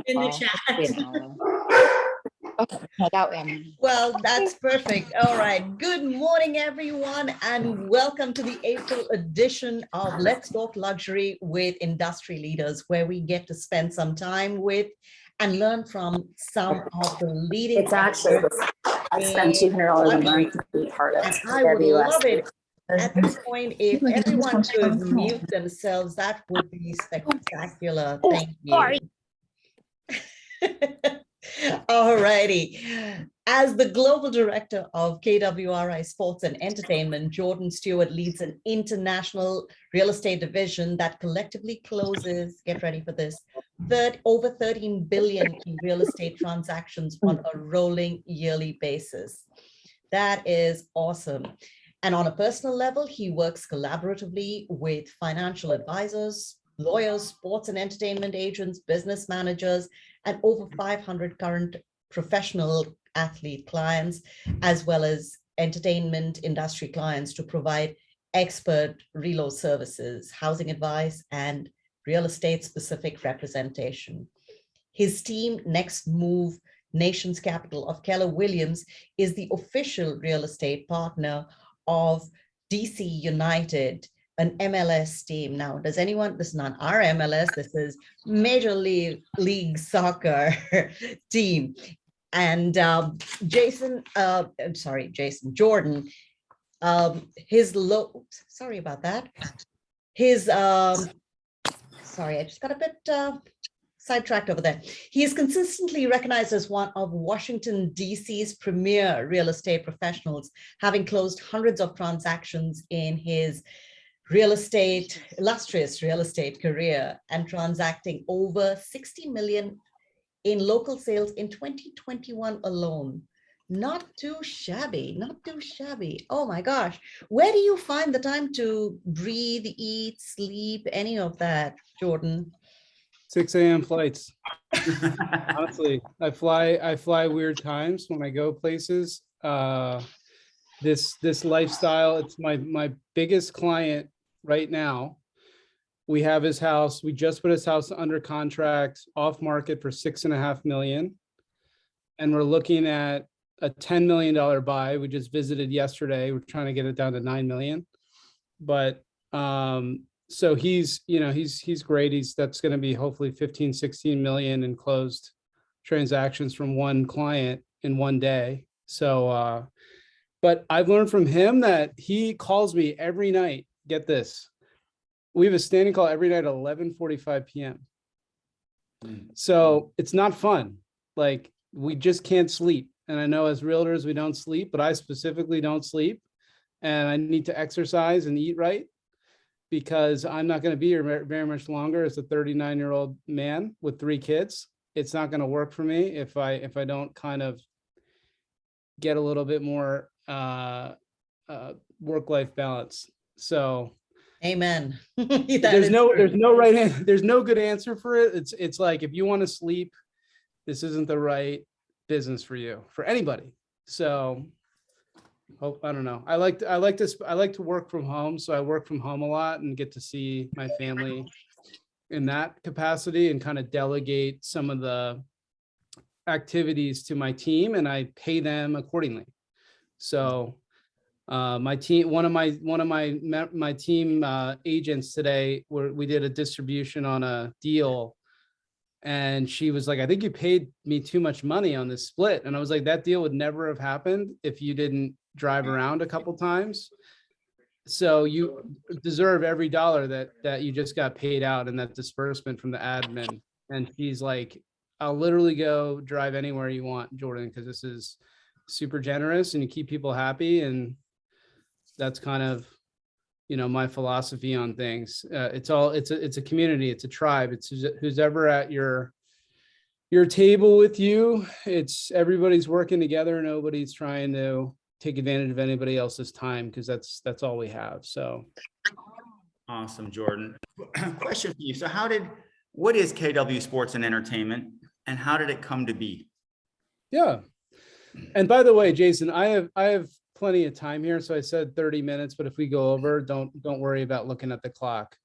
in the chat. Okay, head out, Annie. Well, that's perfect. All right. Good morning, everyone, and welcome to the April edition of Let's Talk Luxury with Industry Leaders, where we get to spend some time with and learn from some of the leading. It's actually, I spent $200 a month to be part of and I would KWRI. love it at this point if everyone could mute themselves. That would be spectacular. Thank you. All righty. As the global director of KWRI Sports and Entertainment, Jordan Stuart leads an international real estate division that collectively closes, get ready for this, over 13 billion in real estate transactions on a rolling yearly basis. That is awesome. And on a personal level, he works collaboratively with financial advisors, lawyers, sports and entertainment agents, business managers, and over 500 current professional athlete clients, as well as entertainment industry clients to provide expert reload services, housing advice, and real estate specific representation. His team, Next Move Nations Capital of Keller Williams, is the official real estate partner of DC United, an MLS team. Now, does anyone, this is not our MLS, this is Major League Soccer team. And Jordan, sorry about that. Sorry, I just got a bit sidetracked over there. He is consistently recognized as one of Washington, D.C.'s premier real estate professionals, having closed hundreds of transactions in his illustrious real estate career and transacting over 60 million in local sales in 2021 alone. Not too shabby, not too shabby. Oh my gosh. Where do you find the time to breathe, eat, sleep, any of that, Jordan? 6 a.m. flights. Honestly, I fly weird times when I go places. This lifestyle, it's my biggest client right now. We have his house. We just put his house under contract off market for $6.5 million. And we're looking at a $10 million buy. We just visited yesterday. We're trying to get it down to 9 million. But so he's great. That's going to be hopefully 15, 16 million in closed transactions from one client in one day. So, but I've learned from him that he calls me every night. Get this. We have a standing call every night at 11:45 p.m. So it's not fun. Like, we just can't sleep. And I know as realtors, we don't sleep, but I specifically don't sleep. And I need to exercise and eat right, because I'm not going to be here very much longer as a 39-year-old man with 3 kids. It's not going to work for me if I don't kind of get a little bit more work-life balance. So, amen. there's no right answer. There's no good answer for it. It's like, if you want to sleep, this isn't the right business for you, for anybody. So, I don't know. I like to work from home. So I work from home a lot and get to see my family in that capacity and kind of delegate some of the activities to my team, and I pay them accordingly. So my team, one of my team agents today, we did a distribution on a deal, and she was like, I think you paid me too much money on this split. And I was like, that deal would never have happened if you didn't drive around a couple times. So you deserve every dollar that you just got paid out in that disbursement from the admin. And she's like, I'll literally go drive anywhere you want, Jordan, because this is super generous and you keep people happy. And that's kind of, my philosophy on things. It's a community, it's a tribe. It's who's ever at your table with you. It's everybody's working together. Nobody's trying to take advantage of anybody else's time, because that's all we have. So awesome, Jordan. Question for you. So what is KW Sports and Entertainment, and how did it come to be? Yeah. And by the way, Jason, I have plenty of time here. So I said 30 minutes, but if we go over, don't worry about looking at the clock.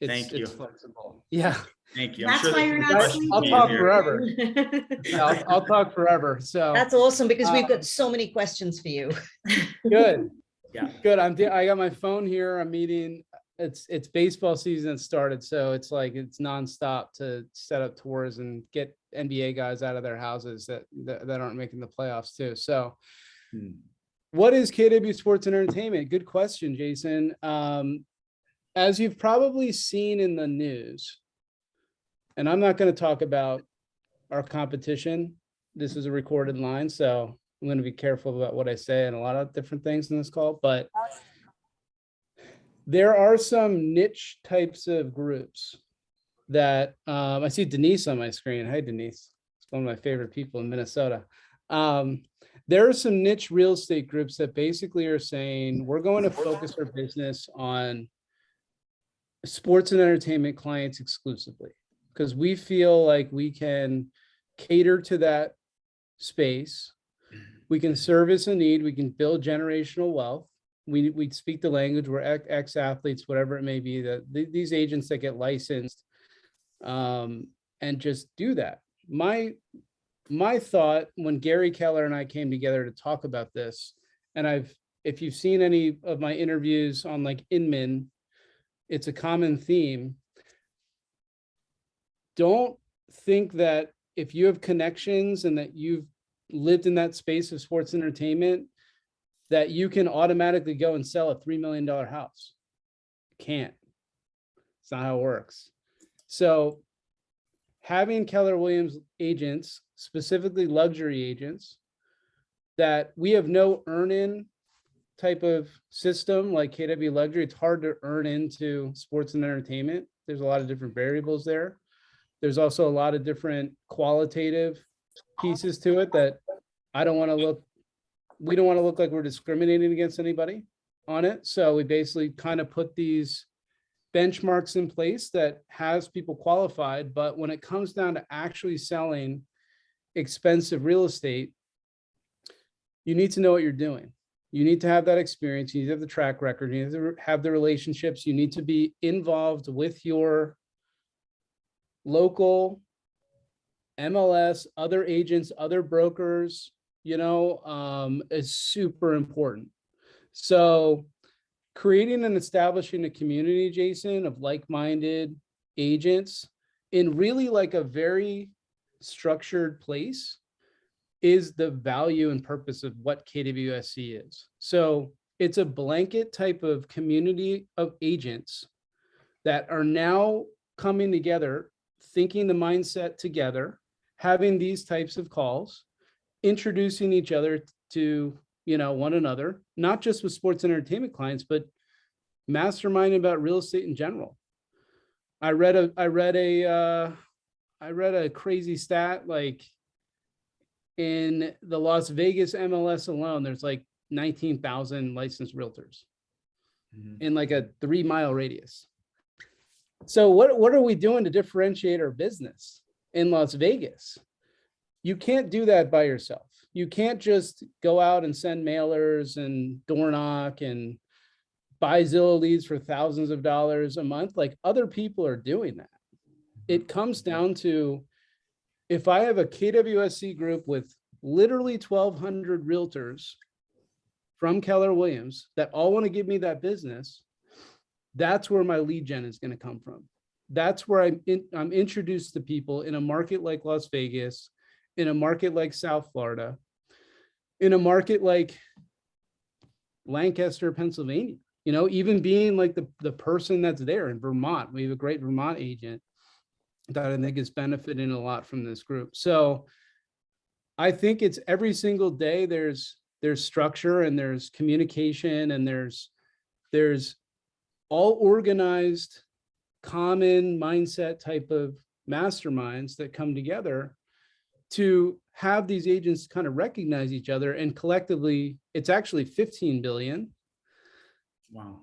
Thank you. It's flexible. Yeah. Thank you. I'm That's sure why there's you're some not questions I'll sleeping. for you talk here. forever. Yeah, I'll talk forever. So That's awesome because we've Um, got so many questions for you. good. Yeah. Good. I got my phone here. I'm meeting. It's baseball season started, so it's like it's nonstop to set up tours and get NBA guys out of their houses that aren't making the playoffs too. So, Hmm. what is KW Sports and Entertainment? Good question, Jason. As you've probably seen in the news, and I'm not going to talk about our competition. This is a recorded line, so I'm going to be careful about what I say and a lot of different things in this call, but there are some niche types of groups that I see Denise on my screen. Hi, Denise. It's one of my favorite people in Minnesota. There are some niche real estate groups that basically are saying, we're going to focus our business on sports and entertainment clients exclusively, because we feel like we can cater to that space. We can service a need. We can build generational wealth. We speak the language. We're ex-athletes, whatever it may be, that these agents that get licensed and just do that. My thought when Gary Keller and I came together to talk about this, and if you've seen any of my interviews on like Inman, it's a common theme. Don't think that if you have connections and that you've lived in that space of sports entertainment, that you can automatically go and sell a $3 million house. Can't. It's not how it works. So having Keller Williams agents, specifically luxury agents, that we have no earn-in type of system like KW Luxury. It's hard to earn into sports and entertainment. There's a lot of different variables there. There's also a lot of different qualitative pieces to it that we don't want to look like we're discriminating against anybody on it. So we basically kind of put these benchmarks in place that has people qualified. But when it comes down to actually selling expensive real estate, you need to know what you're doing. You need to have that experience. You need to have the track record. You need to have the relationships. You need to be involved with your local MLS, other agents, other brokers, is super important. So creating and establishing a community, Jason, of like-minded agents in really like a very structured place is the value and purpose of what KWSC is. So it's a blanket type of community of agents that are now coming together, thinking the mindset together, having these types of calls, introducing each other to one another, not just with sports and entertainment clients, but masterminding about real estate in general. I read a crazy stat, like in the Las Vegas MLS alone, there's like 19,000 licensed realtors in like a 3-mile radius. So what are we doing to differentiate our business in Las Vegas? You can't do that by yourself. You can't just go out and send mailers and door knock and buy Zillow leads for thousands of dollars a month. Like other people are doing that. It comes down to, if I have a KWSC group with literally 1,200 realtors from Keller Williams that all want to give me that business, that's where my lead gen is going to come from. That's where I'm introduced to people in a market like Las Vegas, in a market like South Florida, in a market like Lancaster, Pennsylvania, even being like the person that's there in Vermont. We have a great Vermont agent that I think is benefiting a lot from this group. So I think it's every single day there's structure and there's communication and there's all organized, common mindset type of masterminds that come together to have these agents kind of recognize each other, and collectively it's actually 15 billion. Wow.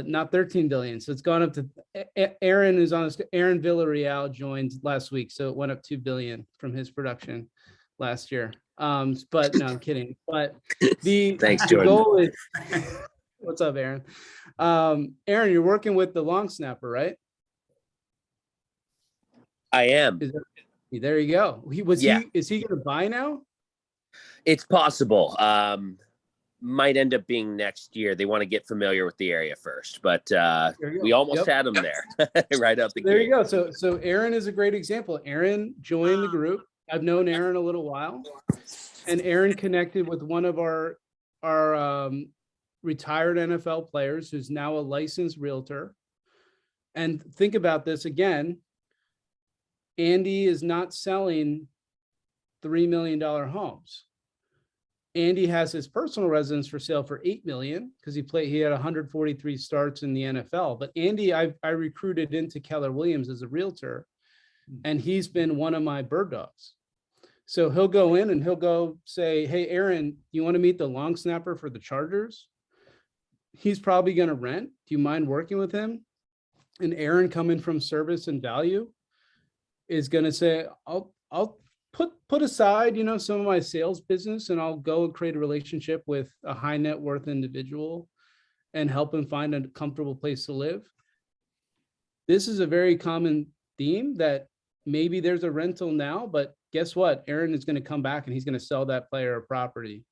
Not 13 billion. So it's gone up to Aaron Villarreal joined last week. So it went up 2 billion from his production last year. But no, I'm kidding. But Thanks, the Jordan. goal is, what's up, Aaron? Aaron, you're working with the long snapper, right? I am. There you go. Yeah. Is he going to buy now? It's possible. Might end up being next year. They want to get familiar with the area first, but we almost had him there right out the gate. There you go. So Aaron is a great example. Aaron joined the group. I've known Aaron a little while, and Aaron connected with one of our retired NFL players who's now a licensed realtor. And think about this again. Andy is not selling $3 million homes. Andy has his personal residence for sale for $8 million because he had 143 starts in the NFL. But Andy, I recruited into Keller Williams as a realtor, and he's been one of my bird dogs. So he'll go in and he'll go say, "Hey, Aaron, you want to meet the long snapper for the Chargers? He's probably going to rent. Do you mind working with him?" And Aaron, coming from service and value, is going to say, I'll put aside, some of my sales business, and I'll go and create a relationship with a high net worth individual and help him find a comfortable place to live. This is a very common theme that maybe there's a rental now, but guess what? Aaron is going to come back and he's going to sell that player a property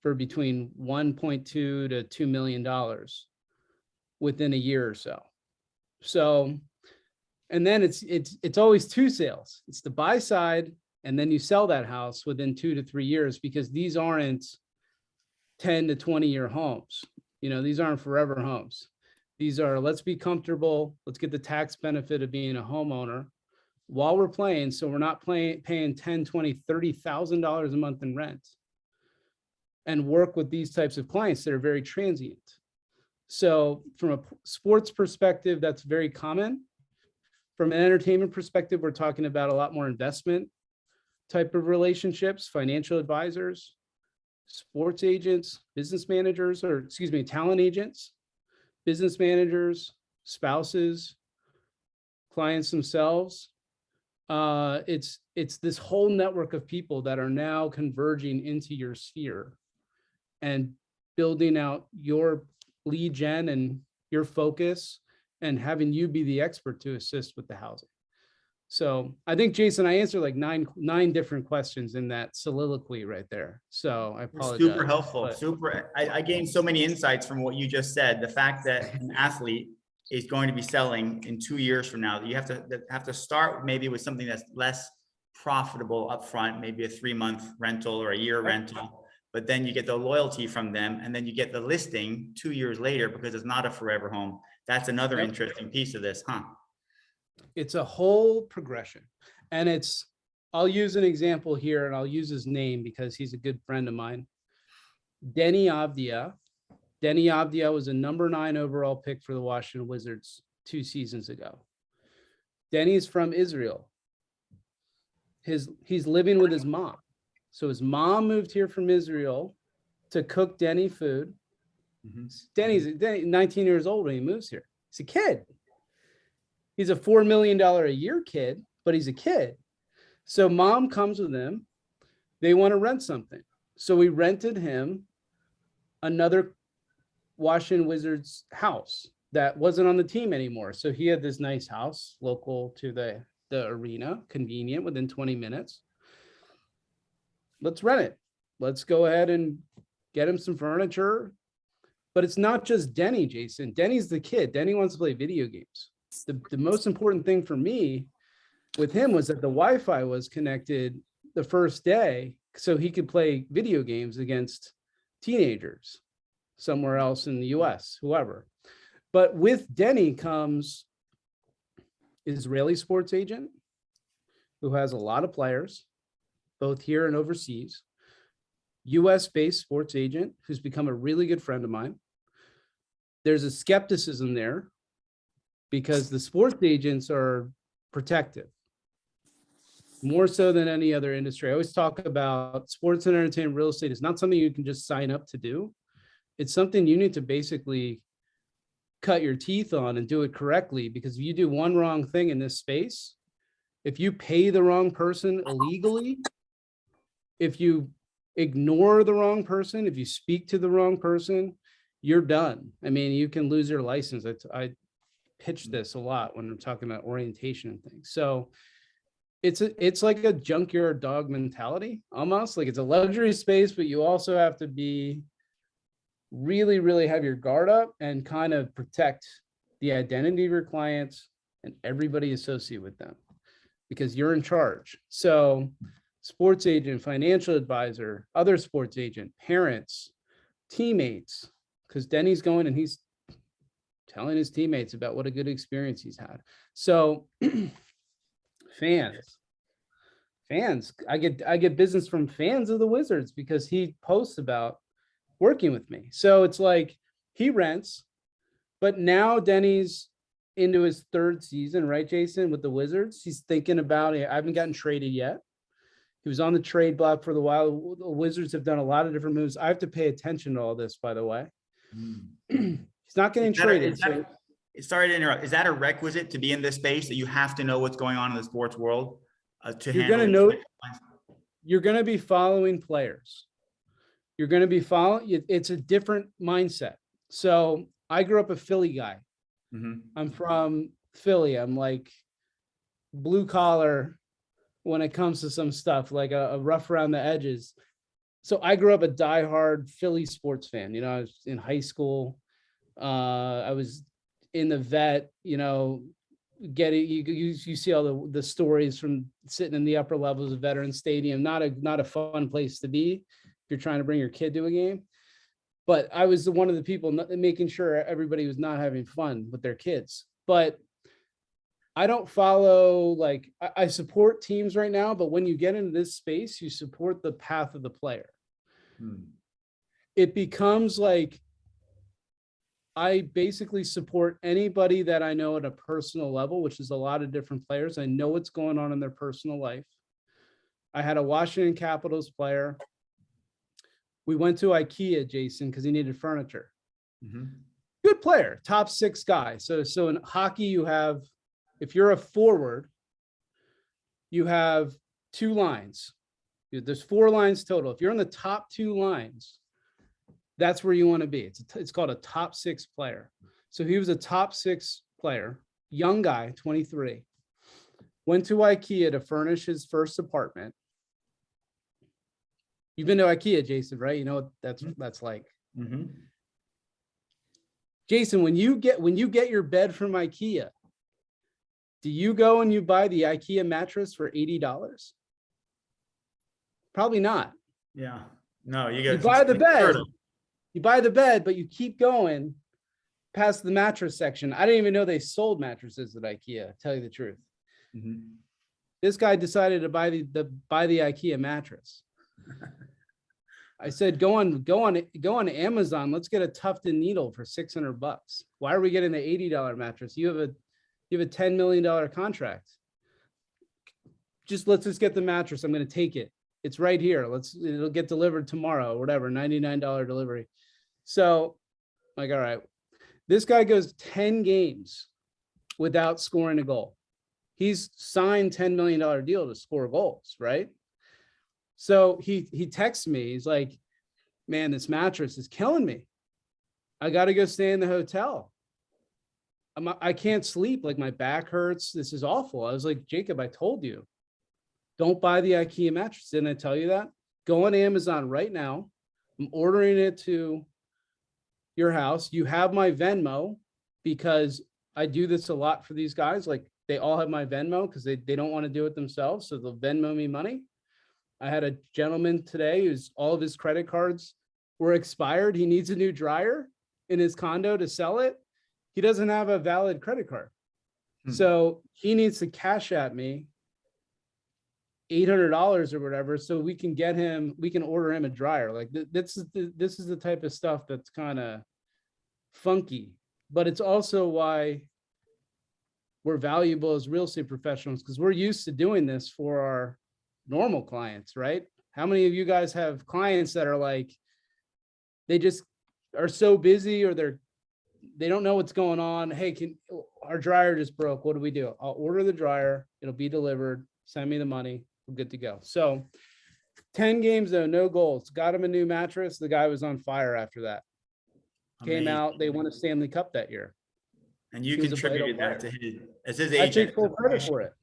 for between $1.2 to $2 million within a year or so. So, and then it's always two sales. It's the buy side, and then you sell that house within 2 to 3 years, because these aren't 10 to 20-year homes. These aren't forever homes. These are, let's be comfortable. Let's get the tax benefit of being a homeowner while we're playing. So we're not paying $10, $20, $30,000 a month in rent, and work with these types of clients that are very transient. So from a sports perspective, that's very common. From an entertainment perspective, we're talking about a lot more investment type of relationships, financial advisors, sports agents, talent agents, business managers, spouses, clients themselves. It's this whole network of people that are now converging into your sphere and building out your lead gen and your focus, and having you be the expert to assist with the housing. So I think, Jason, I answered like nine different questions in that soliloquy right there. So I apologize. Super helpful. I gained so many insights from what you just said. The fact that an athlete is going to be selling in 2 years from now, you have to start maybe with something that's less profitable upfront, maybe a 3-month rental or a year rental. But then you get the loyalty from them, and then you get the listing 2 years later because it's not a forever home. That's another interesting piece of this, huh? It's a whole progression. And I'll use an example here, and I'll use his name because he's a good friend of mine. Denny Avdia. Denny Avdia was a number 9 overall pick for the Washington Wizards 2 seasons ago. Denny's from Israel. He's living with his mom. So his mom moved here from Israel to cook Denny food. Mm-hmm. Denny's 19 years old when he moves here. He's a kid. He's a $4 million a year kid, but he's a kid. So mom comes with him. They want to rent something. So we rented him another Washington Wizards house that wasn't on the team anymore. So he had this nice house local to the arena, convenient, within 20 minutes. Let's rent it. Let's go ahead and get him some furniture. But it's not just Denny, Jason. Denny's the kid. Denny wants to play video games. The most important thing for me with him was that the Wi-Fi was connected the first day so he could play video games against teenagers somewhere else in the US, whoever. But with Denny comes Israeli sports agent who has a lot of players, both here and overseas, US-based sports agent who's become a really good friend of mine. There's a skepticism there because the sports agents are protective, more so than any other industry. I always talk about sports and entertainment real estate is not something you can just sign up to do. It's something you need to basically cut your teeth on and do it correctly, because if you do one wrong thing in this space, if you pay the wrong person illegally, if you ignore the wrong person, if you speak to the wrong person, you're done. I mean, you can lose your license. I pitch this a lot when I'm talking about orientation and things. So it's like a junkyard dog mentality, almost like it's a luxury space, but you also have to be really, really have your guard up and kind of protect the identity of your clients and everybody associated with them, because you're in charge. So sports agent, financial advisor, other sports agent, parents, teammates, because Denny's going and he's telling his teammates about what a good experience he's had. So fans, I get business from fans of the Wizards because he posts about working with me. So it's like he rents, but now Denny's into his third season, right, Jason, with the Wizards. He's thinking about it. I haven't gotten traded yet. He was on the trade block for the while. The Wizards have done a lot of different moves. I have to pay attention to all this, by the way. He's not getting traded. Sorry to interrupt. Is that a requisite to be in this space, that you have to know what's going on in the sports world to You're handle? going to know. You're going to be following players. You're going to be following. It's a different mindset. So I grew up a Philly guy. I'm from Philly. I'm like blue collar when it comes to some stuff, like a rough around the edges. So I grew up a diehard Philly sports fan. You know, I was in high school. I was in the vet, you know, you see all the stories from sitting in the upper levels of Veterans Stadium. Not a fun place to be if you're trying to bring your kid to a game. But I was one of the people making sure everybody was not having fun with their kids. But I don't follow, like, I support teams right now, but when you get into this space, you support the path of the player. It becomes like, I basically support anybody that I know at a personal level, which is a lot of different players. I know what's going on in their personal life. I had a Washington Capitals player. We went to IKEA, Jason, because he needed furniture. Good player, top 6 guy. So in hockey, you have, if you're a forward, you have 2 lines. There's 4 lines total. If you're in the top 2 lines, that's where you want to be. It's called a top 6 player. So he was a top 6 player, young guy, 23. Went to IKEA to furnish his first apartment. You've been to IKEA, Jason, right? You know what that's like. Jason, when you get your bed from IKEA, do you go and you buy the IKEA mattress for $80? Probably not. Yeah. No, you buy the bed. You buy the bed, but you keep going past the mattress section. I didn't even know they sold mattresses at IKEA, to tell you the truth. This guy decided to buy the IKEA mattress. I said, go on Amazon. Let's get a tufted needle for $600. Why are we getting the $80 mattress? You have a $10 million contract. Let's just get the mattress. I'm going to take it. It's right here. It'll get delivered tomorrow, whatever, $99 delivery. So, like, all right, this guy goes 10 games without scoring a goal. He's signed $10 million deal to score goals, right? So he texts me. He's like, man, this mattress is killing me. I got to go stay in the hotel. I can't sleep. Like, my back hurts. This is awful. I was like, Jacob, I told you, don't buy the IKEA mattress. Didn't I tell you that? Go on Amazon right now. I'm ordering it to your house. You have my Venmo, because I do this a lot for these guys. Like, they all have my Venmo because they don't want to do it themselves. So they'll Venmo me money. I had a gentleman today who's all of his credit cards were expired. He needs a new dryer in his condo to sell it. He doesn't have a valid credit card. So he needs to cash at me $800 or whatever, so we can order him a dryer. Like, this is the type of stuff that's kind of funky, but it's also why we're valuable as real estate professionals, because we're used to doing this for our normal clients, right? How many of you guys have clients that are like, they just are so busy, or they don't know what's going on? Hey, our dryer just broke. What do we do? I'll order the dryer. It'll be delivered. Send me the money. We're good to go. So 10 games though, no goals. Got him a new mattress. The guy was on fire after that. Came out. They won a Stanley Cup that year. And you contributed that to his, as his I agent. take full credit for it.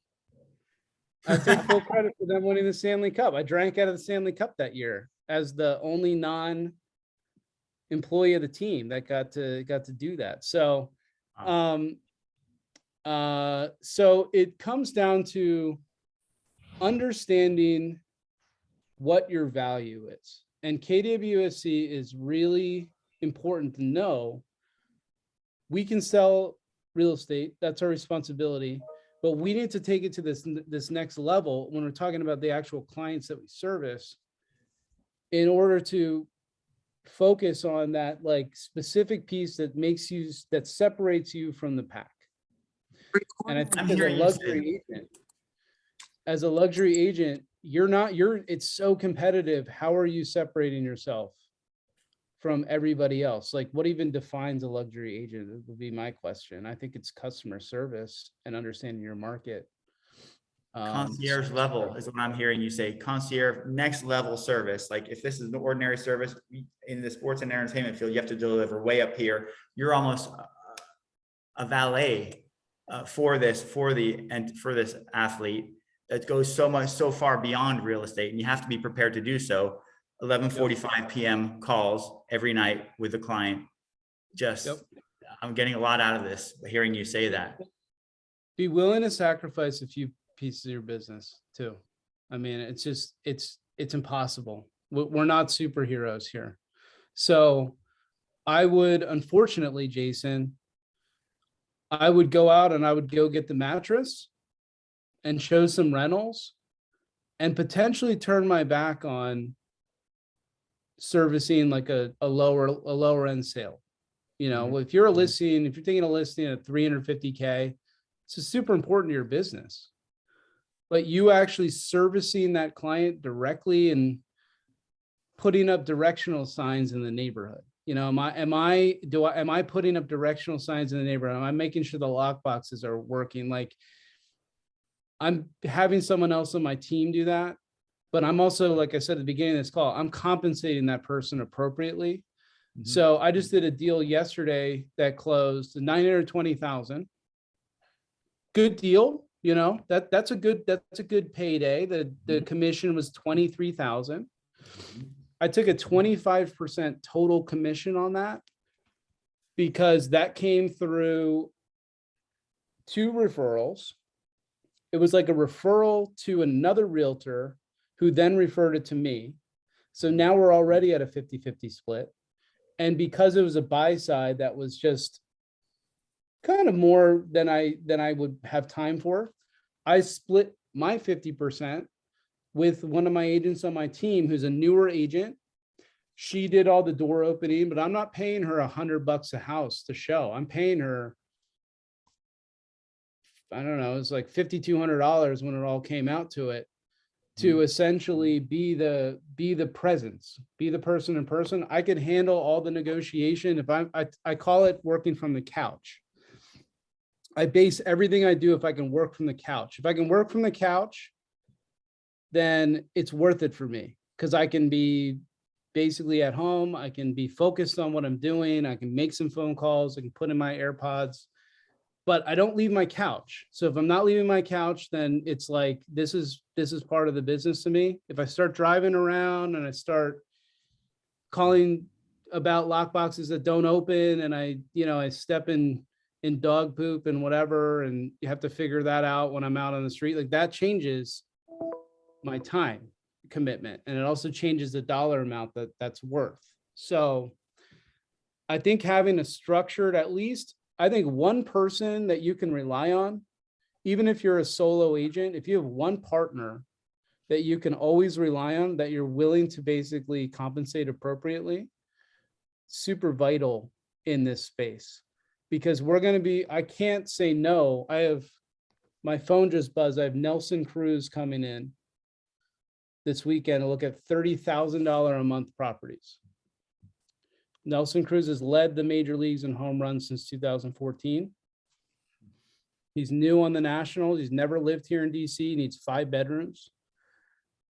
I take full credit for them winning the Stanley Cup. I drank out of the Stanley Cup that year as the only non-employee of the team that got to do that. So, so it comes down to understanding what your value is. And KWSC is really important to know. We can sell real estate, that's our responsibility, but we need to take it to this next level when we're talking about the actual clients that we service in order to focus on that like specific piece that that separates you from the pack. And I think as a luxury agent, it's so competitive. How are you separating yourself from everybody else? Like, what even defines a luxury agent? It would be my question. I think it's customer service and understanding your market. Concierge level is what I'm hearing you say. Concierge, next level service. Like if this is the ordinary service in the sports and entertainment field, you have to deliver way up here. You're almost a valet for this athlete that goes so far beyond real estate, and you have to be prepared to do so. 11:45 p.m. calls every night with the client. I'm getting a lot out of this, hearing you say that. Be willing to sacrifice a few pieces of your business too. I mean, it's impossible. We're not superheroes here. So I would, unfortunately, Jason, I would go out and I would go get the mattress and show some rentals and potentially turn my back on servicing like a lower end sale. You know, if you're taking a listing at 350K, it's super important to your business. But you actually servicing that client directly and putting up directional signs in the neighborhood. You know, am I putting up directional signs in the neighborhood? Am I making sure the lock boxes are working? Like, I'm having someone else on my team do that, but I'm also, like I said at the beginning of this call, I'm compensating that person appropriately. So I just did a deal yesterday that closed $920,000. Good deal, you know, that's a good payday. The commission was $23,000. I took a 25% total commission on that because that came through 2 referrals. It was like a referral to another realtor who then referred it to me. So now we're already at a 50-50 split. And because it was a buy side that was just kind of more than I would have time for, I split my 50% with one of my agents on my team who's a newer agent. She did all the door opening, but I'm not paying her $100 a house to show. I'm paying her, I don't know, it's like $5,200 when it all came out to it, to essentially be the presence, be the person in person. I could handle all the negotiation. If I call it working from the couch. I base everything I do if I can work from the couch. If I can work from the couch, then it's worth it for me because I can be basically at home. I can be focused on what I'm doing. I can make some phone calls. I can put in my AirPods, but I don't leave my couch. So if I'm not leaving my couch, then it's like, this is part of the business to me. If I start driving around and I start calling about lock boxes that don't open and I step in dog poop and whatever, and you have to figure that out when I'm out on the street, like that changes my time commitment. And it also changes the dollar amount that's worth. So I think having a structured, at least, I think one person that you can rely on, even if you're a solo agent, if you have one partner that you can always rely on, that you're willing to basically compensate appropriately, super vital in this space. Because I can't say no. My phone just buzzed. I have Nelson Cruz coming in this weekend to look at $30,000 a month properties. Nelson Cruz has led the major leagues in home runs since 2014. He's new on the Nationals. He's never lived here in DC. He needs 5 bedrooms.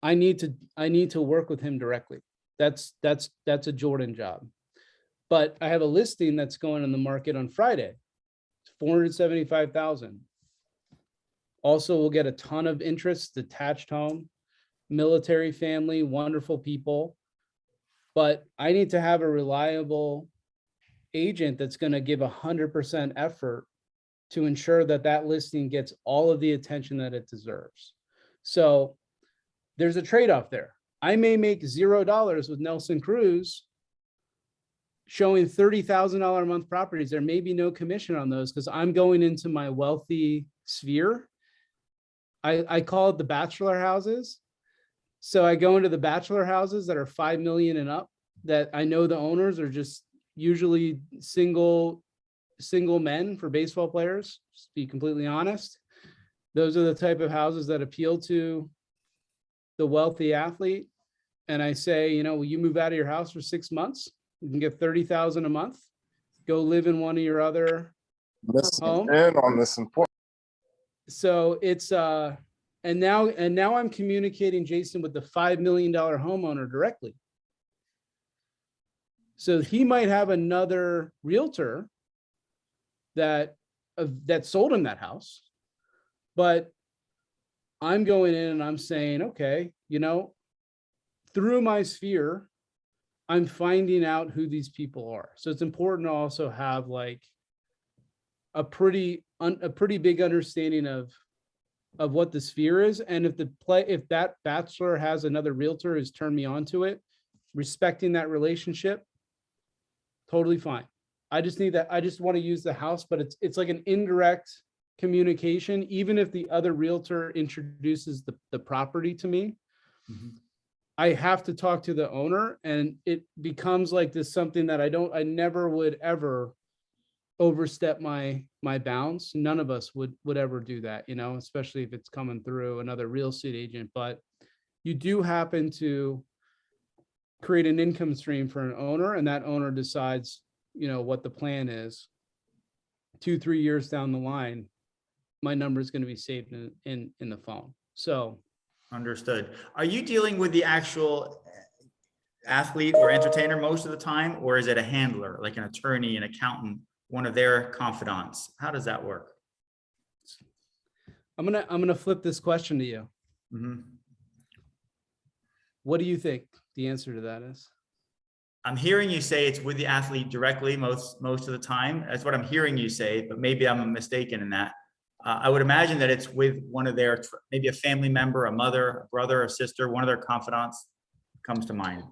I need to work with him directly. That's a Jordan job. But I have a listing that's going on the market on Friday. It's $475,000. Also will get a ton of interest, detached home, military family, wonderful people. But I need to have a reliable agent that's going to give 100% effort to ensure that that listing gets all of the attention that it deserves. So there's a trade-off there. I may make $0 with Nelson Cruz showing $30,000 a month properties. There may be no commission on those because I'm going into my wealthy sphere. I call it the bachelor houses. So I go into the bachelor houses that are 5 million and up, that I know the owners are just usually single men for baseball players, just to be completely honest. Those are the type of houses that appeal to the wealthy athlete. And I say, you know, will you move out of your house for 6 months? You can get 30,000 a month. Go live in one of your other homes. And on this important. So it's and now I'm communicating, Jason, with the $5 million homeowner directly. So he might have another realtor that sold him that house, but I'm going in and I'm saying, okay, you know, through my sphere, I'm finding out who these people are. So it's important to also have like a pretty big understanding of what the sphere is. And if that bachelor has another realtor who's turned me on to it, respecting that relationship, totally fine. I just need that. I just want to use the house, but it's like an indirect communication. Even if the other realtor introduces the property to me, I have to talk to the owner, and it becomes like this something that I never would ever overstep my bounds. None of us would ever do that, you know, especially if it's coming through another real estate agent. But you do happen to create an income stream for an owner, and that owner decides, you know, what the plan is. 2-3 years down the line, my number is going to be saved in the phone. So Understood. Are you dealing with the actual athlete or entertainer most of the time, or is it a handler, like an attorney, an accountant, one of their confidants? How does that work? I'm gonna flip this question to you. What do you think the answer to that is? I'm hearing you say it's with the athlete directly most of the time. That's what I'm hearing you say, but maybe I'm mistaken in that. I would imagine that it's with one of their, maybe a family member, a mother, a brother, a sister, one of their confidants comes to mind.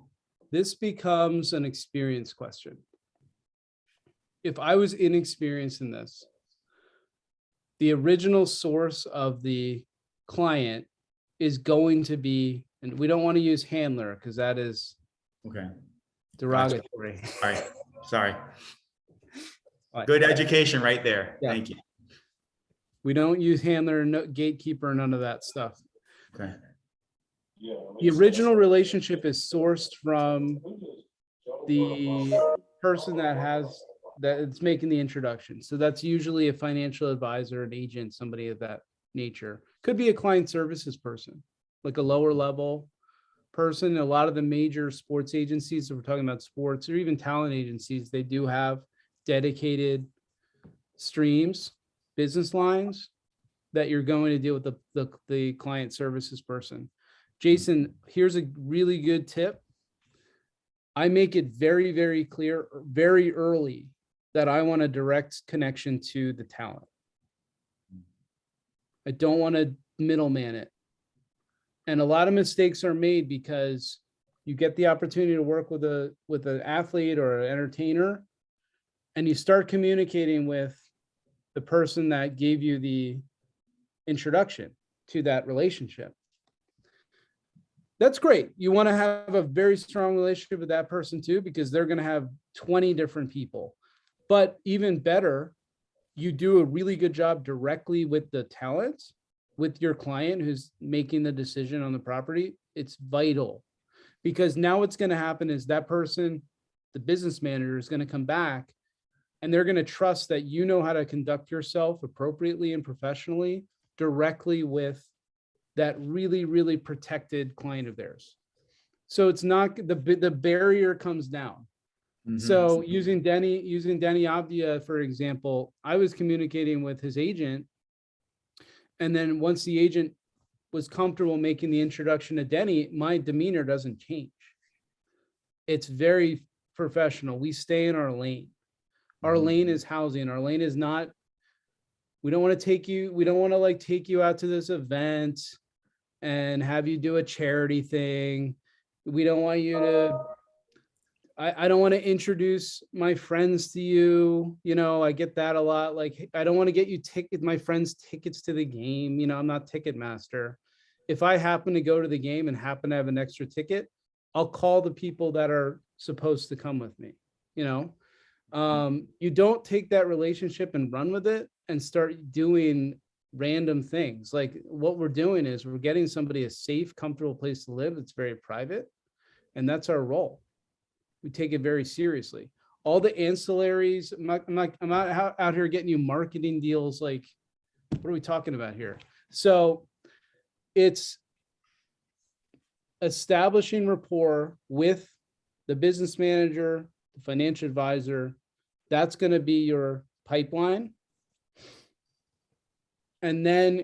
This becomes an experience question. If I was inexperienced in this, the original source of the client is going to be, and we don't want to use handler because that is Okay. derogatory. Sorry. Good education right there. Yeah. Thank you. We don't use handler, no, gatekeeper, none of that stuff. Okay. The original relationship is sourced from the person that it's making the introduction. So that's usually a financial advisor, an agent, somebody of that nature. Could be a client services person, like a lower level person. A lot of the major sports agencies, if we're talking about sports, or even talent agencies, they do have dedicated streams, business lines that you're going to deal with the client services person. Jason, here's a really good tip. I make it very, very clear, very early, that I want a direct connection to the talent. I don't want to middleman it. And a lot of mistakes are made because you get the opportunity to work with an athlete or an entertainer, and you start communicating with the person that gave you the introduction to that relationship. That's great. You want to have a very strong relationship with that person too, because they're going to have 20 different people. But even better, you do a really good job directly with the talent, with your client who's making the decision on the property. It's vital, because now what's going to happen is that person, the business manager, is going to come back, and they're going to trust that you know how to conduct yourself appropriately and professionally directly with that really, really protected client of theirs. So it's not, the barrier comes down. So using Denny Abdia, for example, I was communicating with his agent, And then once the agent was comfortable making the introduction to Denny, my demeanor doesn't change. It's very professional. We stay in our lane. Our lane is housing. Our lane is not, we don't want to take you, we don't want to like take you out to this event and have you do a charity thing. We don't want you to, I don't want to introduce my friends to you. You know, I get that a lot. Like, I don't want to get you my friends tickets to the game. You know, I'm not Ticketmaster. If I happen to go to the game and happen to have an extra ticket, I'll call the people that are supposed to come with me. You know, you don't take that relationship and run with it and start doing random things. Like what we're doing is we're getting somebody a safe, comfortable place to live. That's very private. And that's our role. We take it very seriously. All the ancillaries, I'm not out here getting you marketing deals. Like, what are we talking about here? So it's establishing rapport with the business manager, the financial advisor. That's going to be your pipeline. And then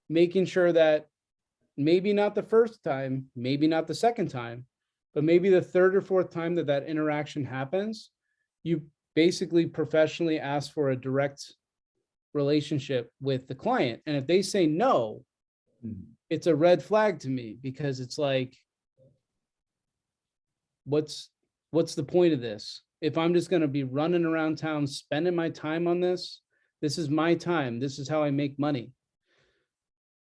making sure that maybe not the first time, maybe not the second time, but maybe the third or fourth time that that interaction happens, you basically professionally ask for a direct relationship with the client. And if they say no, it's a red flag to me, because it's like, what's the point of this? If I'm just going to be running around town, spending my time on this, this is my time. This is how I make money.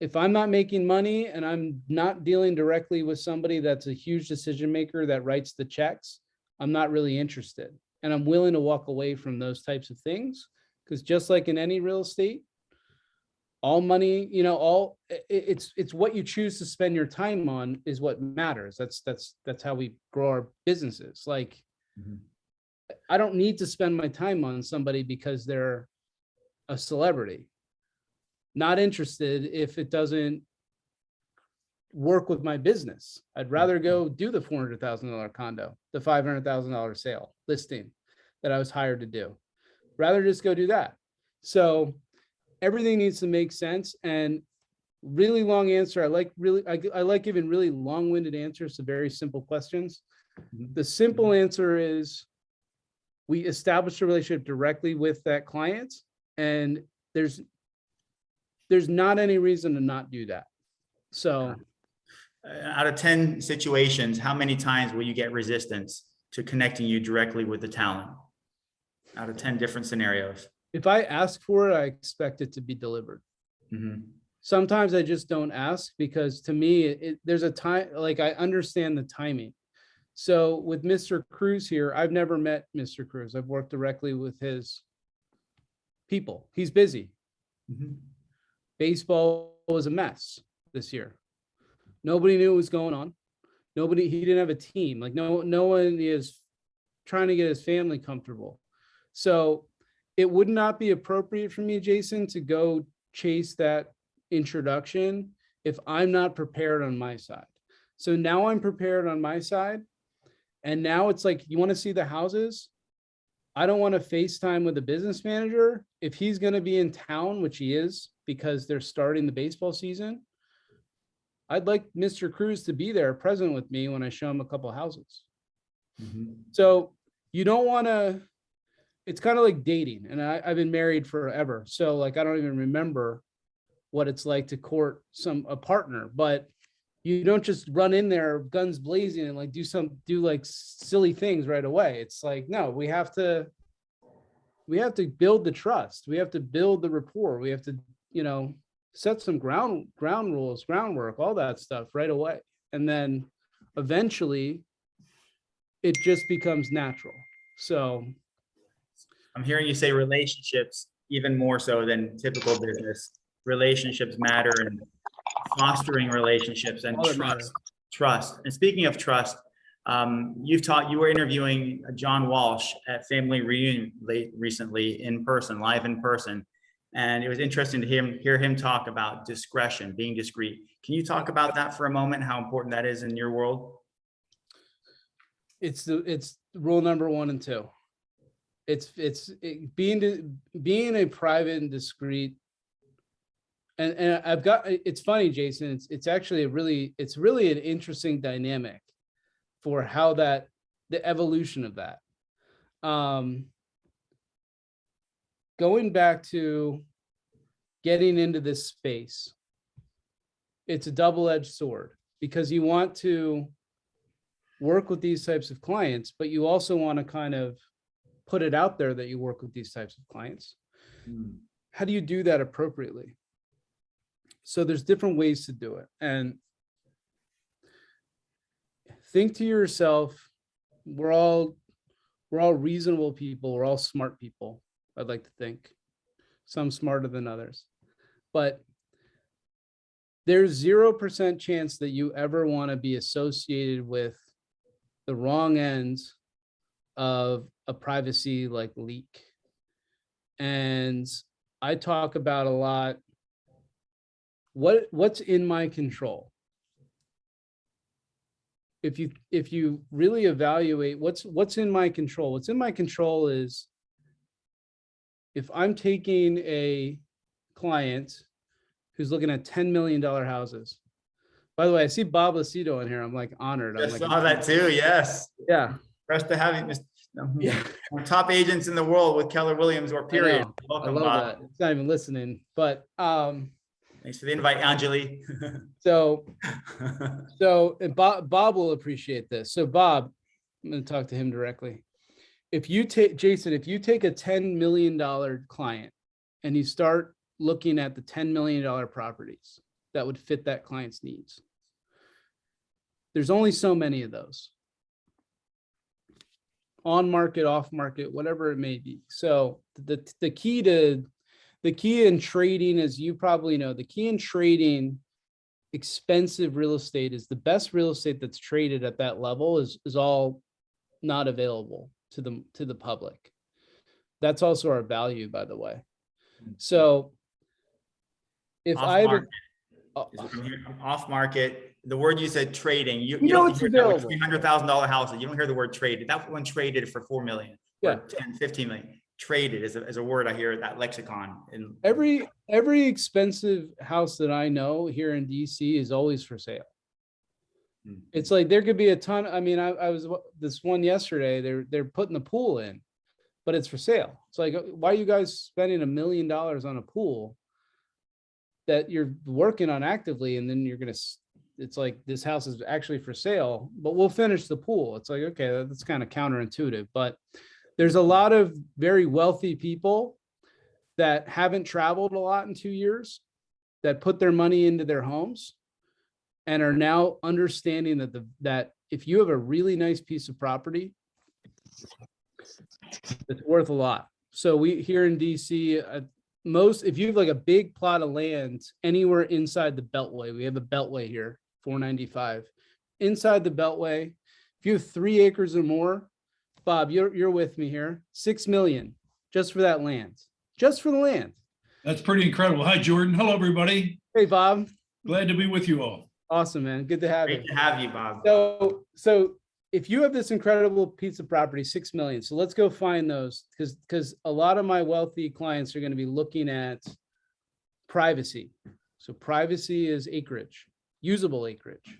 If I'm not making money and I'm not dealing directly with somebody that's a huge decision maker that writes the checks, I'm not really interested. And I'm willing to walk away from those types of things, because just like in any real estate, all money, you know, it's what you choose to spend your time on is what matters. That's how we grow our businesses. Like, I don't need to spend my time on somebody because they're a celebrity. Not interested if it doesn't work with my business. I'd rather go do the $400,000 condo, the $500,000 sale listing that I was hired to do. Rather just go do that. So everything needs to make sense. And really long answer. I like giving really long-winded answers to very simple questions. The simple answer is we establish a relationship directly with that client, and there's not any reason to not do that. So out of 10 situations, how many times will you get resistance to connecting you directly with the talent? Out of 10 different scenarios. If I ask for it, I expect it to be delivered. Sometimes I just don't ask, because to me, there's a time, like I understand the timing. So with Mr. Cruz here, I've never met Mr. Cruz. I've worked directly with his people. He's busy. Baseball was a mess this year. Nobody knew what was going on. He didn't have a team. Like no one is trying to get his family comfortable. So it would not be appropriate for me, Jason, to go chase that introduction if I'm not prepared on my side. So now I'm prepared on my side. And now it's like, you want to see the houses? I don't want to FaceTime with the business manager. If he's going to be in town, which he is, because they're starting the baseball season, I'd like Mr. Cruz to be there present with me when I show him a couple of houses. So you don't want to, it's kind of like dating. And I've been married forever. So like, I don't even remember what it's like to court a partner, but you don't just run in there guns blazing and like do like silly things right away. It's like, no, we have to build the trust. We have to build the rapport. We have to, you know, set some ground rules, groundwork, all that stuff right away. And then eventually it just becomes natural. So I'm hearing you say relationships even more so than typical business. Relationships matter, and fostering relationships and trust. And speaking of trust, you were interviewing John Walsh at Family Reunion recently live in person. And it was interesting to hear him talk about discretion, being discreet. Can you talk about that for a moment, how important that is in your world? It's rule number 1 and 2. Being a private and discreet and I've got, it's funny, Jason, it's actually it's really an interesting dynamic for how the evolution of that. Going back to getting into this space, it's a double-edged sword because you want to work with these types of clients, but you also want to kind of put it out there that you work with these types of clients. How do you do that appropriately? So there's different ways to do it. And think to yourself, we're all reasonable people. We're all smart people. I'd like to think some smarter than others, but there's 0% chance that you ever want to be associated with the wrong ends of a privacy like leak. And I talk about a lot, what's in my control. If you really evaluate what's in my control, what's in my control is if I'm taking a client who's looking at $10 million houses. By the way, I see Bob Lucido in here. I'm like honored. I I'm like, saw that too. Yes. yeah. Impressed to have you. Yeah. One of the top agents in the world with Keller Williams or period. I Welcome, love Bob. that. It's not even listening, but Thanks for the invite, Anjali. so and Bob will appreciate this. So Bob, I'm going to talk to him directly. If you take Jason, if you take a $10 million client and you start looking at the $10 million properties that would fit that client's needs, there's only so many of those. On market, off market, whatever it may be. So the key in trading, as you probably know, the key in trading expensive real estate is the best real estate that's traded at that level is all not available to the public. That's also our value, by the way. So if Off market, the word you said trading, you know don't it's hear that with available. $300,000 houses. You don't hear the word traded. That one traded for 4 million. Yeah. 10, 15 million. Traded is a word I hear that lexicon. In every expensive house that I know here in DC is always for sale. It's like there could be a ton. I mean, I was this one yesterday. They're putting the pool in, but it's for sale. It's like, why are you guys spending $1 million on a pool that you're working on actively, and then it's like this house is actually for sale, but we'll finish the pool. It's like, okay, that's kind of counterintuitive, but there's a lot of very wealthy people that haven't traveled a lot in 2 years that put their money into their homes and are now understanding that if you have a really nice piece of property, it's worth a lot. So we here in DC, if you have like a big plot of land anywhere inside the Beltway, we have a Beltway here, 495. Inside the Beltway, if you have 3 acres or more, Bob, you're with me here, 6 million just for that land, just for the land. That's pretty incredible. Hi, Jordan. Hello, everybody. Hey, Bob. Glad to be with you all. Awesome, man. Good to have you. Great to have you, Bob. So if you have this incredible piece of property, 6 million. So let's go find those because a lot of my wealthy clients are going to be looking at privacy. So privacy is acreage, usable acreage.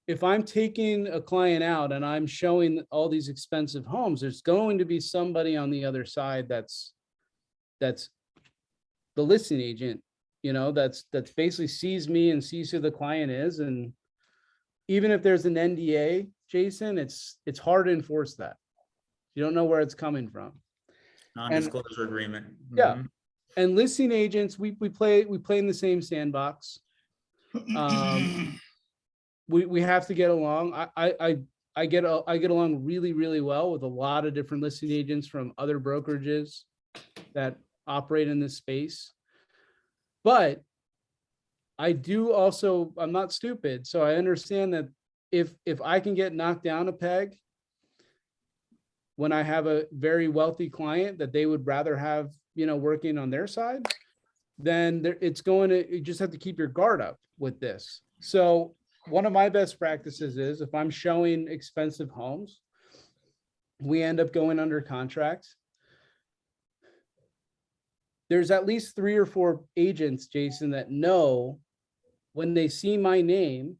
If I'm taking a client out and I'm showing all these expensive homes, there's going to be somebody on the other side that's the listing agent, that's basically sees me and sees who the client is. And even if there's an NDA, Jason, it's hard to enforce that. You don't know where it's coming from. Non-disclosure agreement. Yeah. And listing agents, we play in the same sandbox. We have to get along. I get along really, really well with a lot of different listing agents from other brokerages that operate in this space. But I do also, I'm not stupid. So I understand that if I can get knocked down a peg when I have a very wealthy client that they would rather have, working on their side, then you just have to keep your guard up with this. So one of my best practices is if I'm showing expensive homes, we end up going under contract. there's at least 3 or 4 agents, Jason, that know when they see my name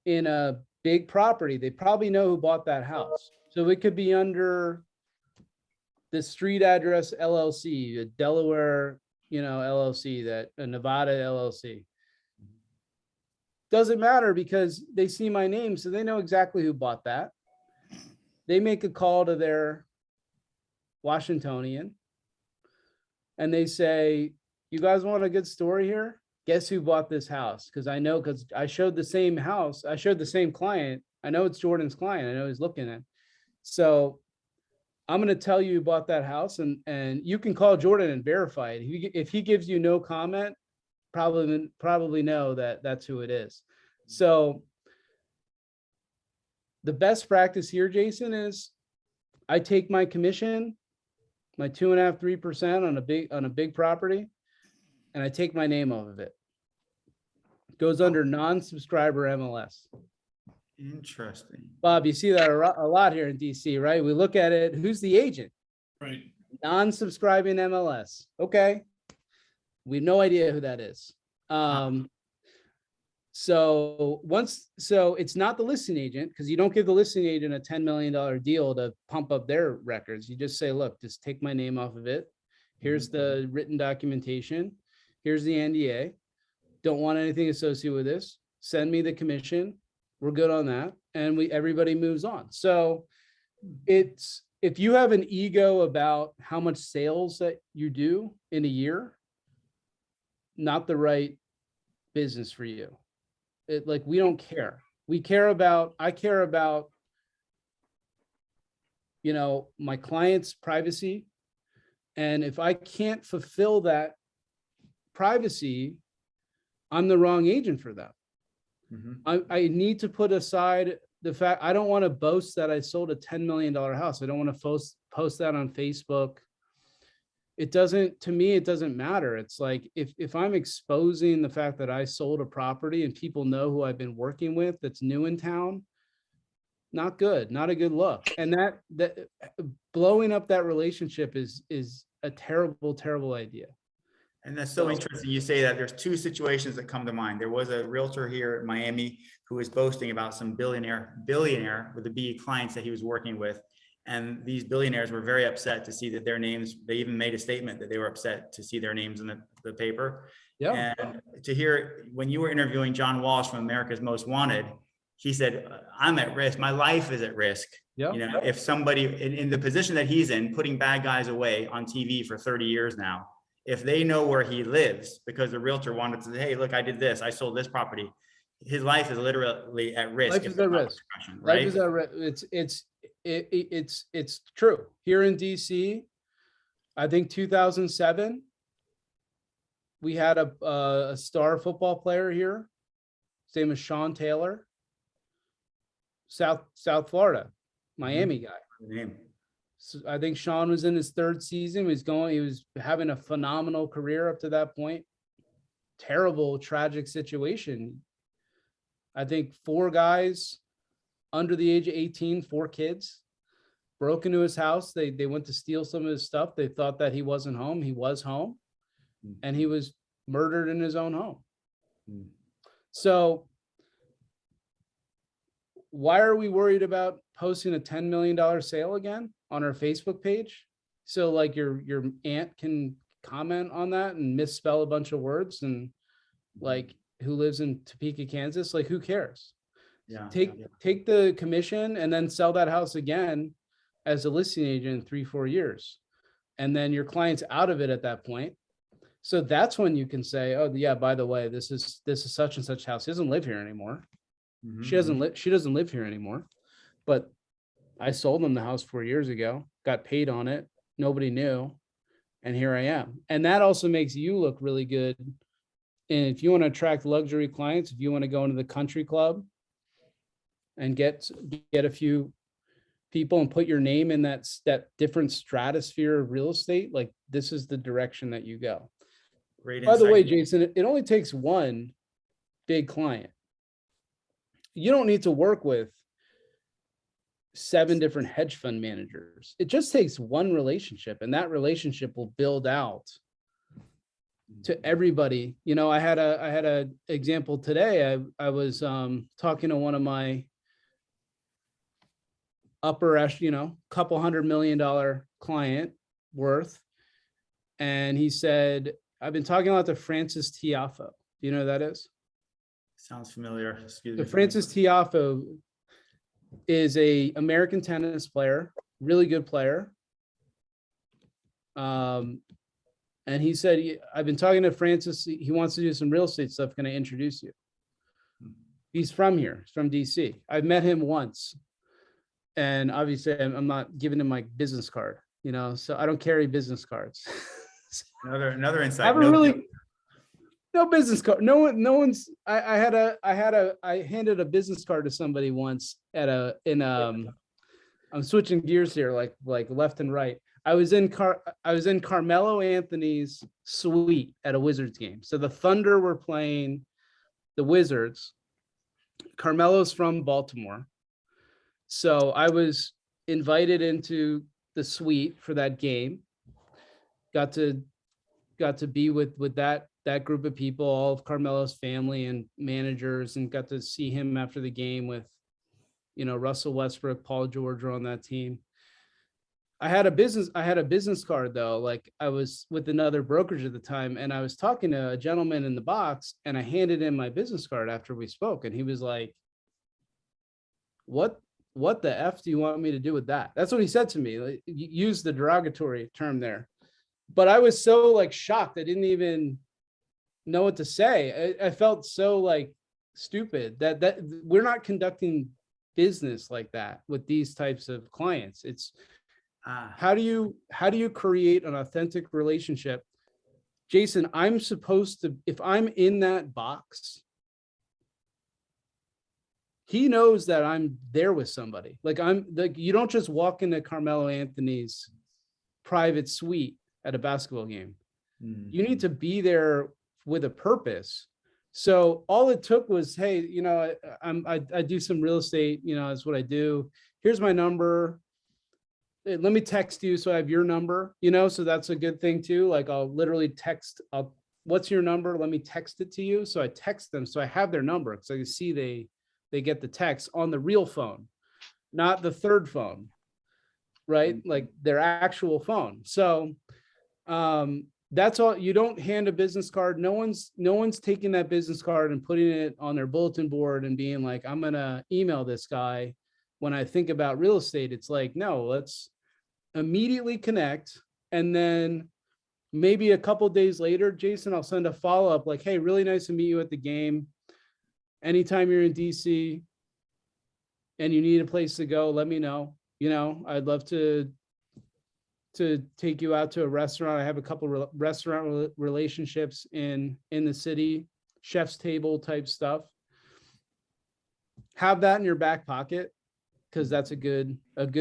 in a big property, they probably know who bought that house. So it could be under the street address LLC, a Delaware, LLC, that a Nevada LLC. Doesn't matter because they see my name, so they know exactly who bought that. They make a call to their Washingtonian and they say, you guys want a good story here? Guess who bought this house? Because I know, because I showed the same house. I showed the same client. I know it's Jordan's client. I know he's looking at. So I'm going to tell you who bought that house, and you can call Jordan and verify it. If he gives you no comment, probably know that that's who it is. So the best practice here, Jason, is I take my commission, my 2.5%, 3% on a big property, and I take my name off of it. It goes under non-subscriber MLS. Interesting. Bob, you see that a lot here in DC, right? We look at it. Who's the agent? Right. Non-subscribing MLS. Okay. We have no idea who that is. So it's not the listing agent, because you don't give the listing agent a $10 million deal to pump up their records. You just say, look, just take my name off of it. Here's the written documentation. Here's the NDA. Don't want anything associated with this. Send me the commission. We're good on that. And everybody moves on. So it's, if you have an ego about how much sales that you do in a year, not the right business for you. We don't care. I care about, my client's privacy. And if I can't fulfill that privacy, I'm the wrong agent for them. I need to put aside the fact, I don't want to boast that I sold a $10 million house. I don't want to post that on Facebook. To me, it doesn't matter. It's like, if I'm exposing the fact that I sold a property and people know who I've been working with that's new in town, not good, not a good look. And that blowing up that relationship is a terrible, terrible idea. And that's so interesting. You say that. There's 2 situations that come to mind. There was a realtor here in Miami who was boasting about some billionaire with a B clients that he was working with. And these billionaires were very upset to see that their names, they even made a statement that they were upset to see their names in the paper. Yeah. And to hear, when you were interviewing John Walsh from America's Most Wanted, he said, I'm at risk. My life is at risk. Yeah. If somebody in the position that he's in, putting bad guys away on TV for 30 years now, if they know where he lives, because the realtor wanted to say, hey, look, I did this, I sold this property, his life is literally at risk. Life is at risk. Right? Life is at risk. It's true. Here in DC, I think 2007, we had a star football player here. His name is Sean Taylor, South Florida, Miami guy. Name. So I think Sean was in his 3rd season. He was having a phenomenal career up to that point. Terrible, tragic situation. I think 4 guys under the age of 18, 4 kids, broke into his house. They went to steal some of his stuff. They thought that he wasn't home. He was home, and he was murdered in his own home. So why are we worried about posting a $10 million sale again on our Facebook page? So like your aunt can comment on that and misspell a bunch of words, and like, who lives in Topeka, Kansas, like, who cares? Yeah. Take the commission and then sell that house again as a listing agent in 3-4 years. And then your client's out of it at that point. So that's when you can say, oh yeah, by the way, this is such and such house. She doesn't live here anymore. She doesn't live here anymore, but I sold them the house 4 years ago, got paid on it. Nobody knew. And here I am. And that also makes you look really good. And if you want to attract luxury clients, if you want to go into the country club and get a few people and put your name in that different stratosphere of real estate, like, this is the direction that you go. Great. By the way, Jason, it only takes one big client. You don't need to work with 7 different hedge fund managers. It just takes one relationship, and that relationship will build out to everybody. You know, I had a example today. I was talking to one of my upper, couple $100 million client worth. And he said, I've been talking a lot to Francis Tiafoe. Do you know who that is? Sounds familiar. Excuse So me. Francis Tiafoe is a American tennis player, really good player. And he said, I've been talking to Francis. He wants to do some real estate stuff. Can I introduce you? He's from here. He's from DC. I've met him once. And obviously I'm not giving him my business card, so I don't carry business cards. Another insight. I have no business card. I handed a business card to somebody once I'm switching gears here, like left and right. I was in Carmelo Anthony's suite at a Wizards game. So the Thunder were playing the Wizards. Carmelo's from Baltimore. So I was invited into the suite for that game. Got to be with that group of people, all of Carmelo's family and managers, and got to see him after the game with, Russell Westbrook, Paul George were on that team. I had a business card though. Like I was with another brokerage at the time, and I was talking to a gentleman in the box, and I handed him my business card after we spoke, and he was like, what the F do you want me to do with that? That's what he said to me. Like, use the derogatory term there. But I was so shocked. I didn't even know what to say. I felt so stupid that we're not conducting business like that with these types of clients. It's how do you create an authentic relationship? Jason, I'm supposed to, if I'm in that box, he knows that I'm there with somebody. You don't just walk into Carmelo Anthony's private suite at a basketball game. Mm-hmm. You need to be there with a purpose. So all it took was, hey, I do some real estate, that's what I do. Here's my number. Let me text you so I have your number, so that's a good thing too. I'll literally text, what's your number? Let me text it to you. So I text them. So I have their number because I can see they get the text on the real phone, not the third phone, right? Like their actual phone. So that's all. You don't hand a business card. No one's taking that business card and putting it on their bulletin board and being like, I'm going to email this guy. When I think about real estate, it's like, no, let's immediately connect. And then maybe a couple of days later, Jason, I'll send a follow-up like, hey, really nice to meet you at the game. Anytime you're in DC and you need a place to go, let me know. I'd love to take you out to a restaurant. I have a couple restaurant relationships in the city, chef's table type stuff. Have that in your back pocket, because that's a good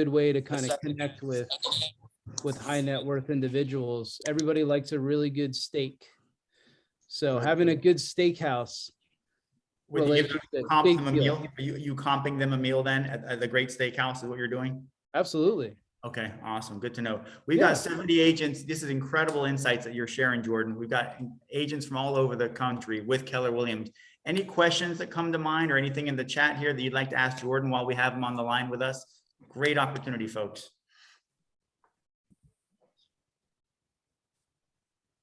way to kind of connect with high net worth individuals. Everybody likes a really good steak. So having a good steakhouse. Would you comp them a meal? Are you comping them a meal then at the great steakhouse is what you're doing? Absolutely. Okay, awesome. Good to know. We've got 70 agents. This is incredible insights that you're sharing, Jordan. We've got agents from all over the country with Keller Williams. Any questions that come to mind or anything in the chat here that you'd like to ask Jordan while we have him on the line with us? Great opportunity, folks.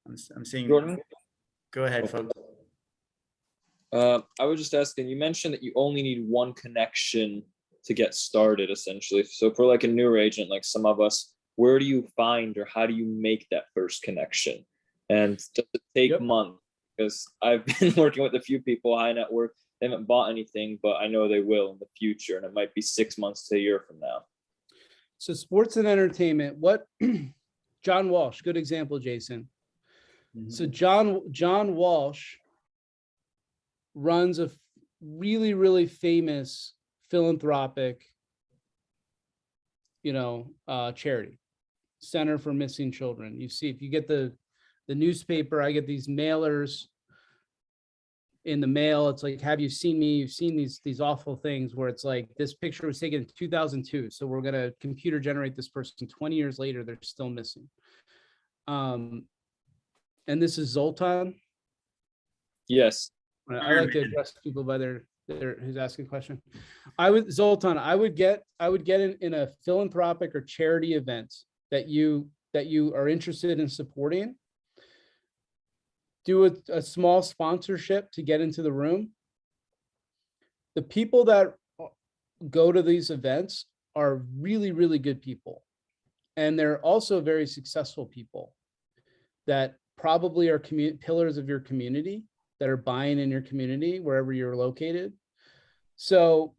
I'm seeing Jordan. Go ahead, folks. I was just asking, you mentioned that you only need one connection to get started, essentially. So for a newer agent, like some of us, where do you find or how do you make that first connection? And does it take months? Because I've been working with a few people, high net worth, they haven't bought anything, but I know they will in the future. And it might be 6 months to a year from now. So sports and entertainment, John Walsh, good example, Jason. Mm-hmm. So John Walsh runs a really, really famous philanthropic, charity, Center for Missing Children. You see, if you get the newspaper, I get these mailers in the mail. It's like, have you seen me? You've seen these awful things where it's like, this picture was taken in 2002. So we're going to computer generate this person 20 years later, they're still missing. and this is Zoltan. Yes. I like to address people by their who's asking a question. Zoltan, I would get in a philanthropic or charity event that you are interested in supporting. Do a small sponsorship to get into the room. The people that go to these events are really, really good people. And they're also very successful people that probably are pillars of your community, that are buying in your community, wherever you're located. So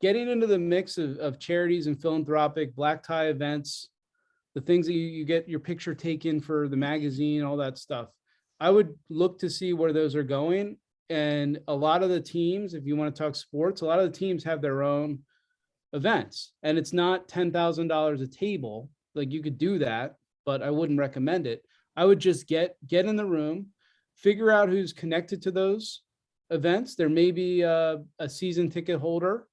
getting into the mix of charities and philanthropic black tie events, the things that you get your picture taken for the magazine, all that stuff, I would look to see where those are going. And a lot of the teams, if you want to talk sports, a lot of the teams have their own events, and it's not $10,000 a table. Like, you could do that, but I wouldn't recommend it. I would just get in the room, figure out who's connected to those events. There may be a season ticket holder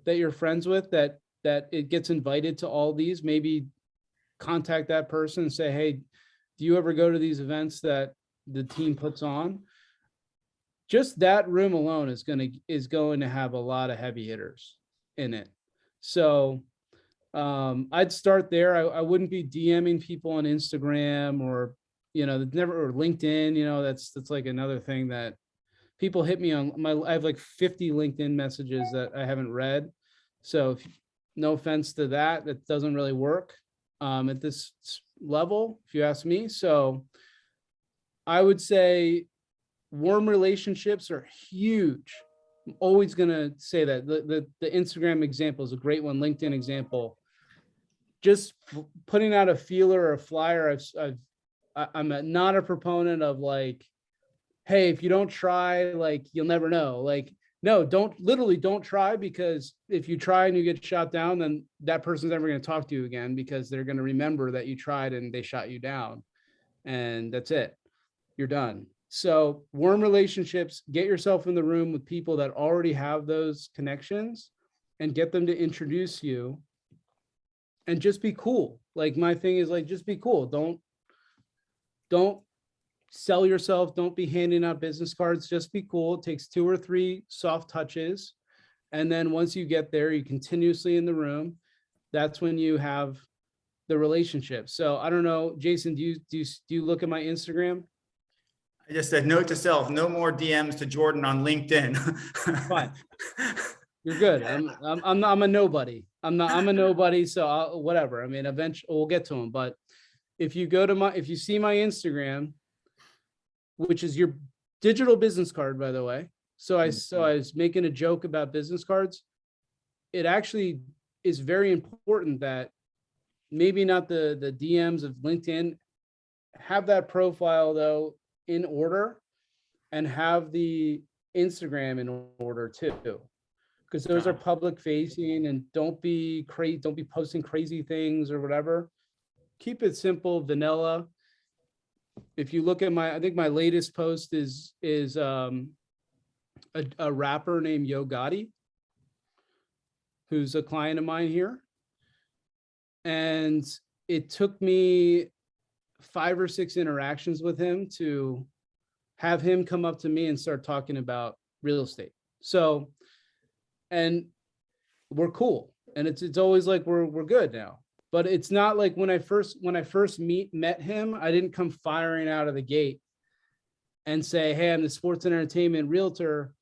that you're friends with that it gets invited to all these. Maybe contact that person and say, hey, do you ever go to these events that the team puts on? Just that room alone is going to have a lot of heavy hitters in it. So I'd start there. I wouldn't be DMing people on Instagram or, or LinkedIn. That's like another thing that people hit me on. I have like 50 LinkedIn messages that I haven't read. So no offense to that doesn't really work at this level, if you ask me. So I would say warm relationships are huge. I'm always going to say that. The Instagram example is a great one. LinkedIn example. Just putting out a feeler or a flyer. I'm not a proponent of like, hey, if you don't try, like, you'll never know. Like, no, don't try, because if you try and you get shot down, then that person's never going to talk to you again, because they're going to remember that you tried and they shot you down, and that's it. You're done. So warm relationships, get yourself in the room with people that already have those connections and get them to introduce you, and just be cool. Like, my thing is, like, just be cool. Don't sell yourself. Don't be handing out business cards. Just be cool. It takes 2 or 3 soft touches. And then once you get there, you continuously in the room. That's when you have the relationship. So I don't know, Jason, do you look at my Instagram? I just said, note to self, no more DMs to Jordan on LinkedIn. Fine. You're good. I'm a nobody. I'm a nobody. So whatever. I mean, eventually we'll get to him. But if you see my Instagram, which is your digital business card, by the way. So I was making a joke about business cards. It actually is very important that maybe not the DMs of LinkedIn, have that profile though in order, and have the Instagram in order too, because those are public facing, and don't be posting crazy things or whatever. Keep it simple, vanilla. If you look at I think my latest post is a rapper named Yo Gotti, who's a client of mine here. And it took me 5 or 6 interactions with him to have him come up to me and start talking about real estate. So, and we're cool. And it's always like, we're good now. But it's not like when I first met him, I didn't come firing out of the gate and say, hey, I'm the sports and entertainment realtor.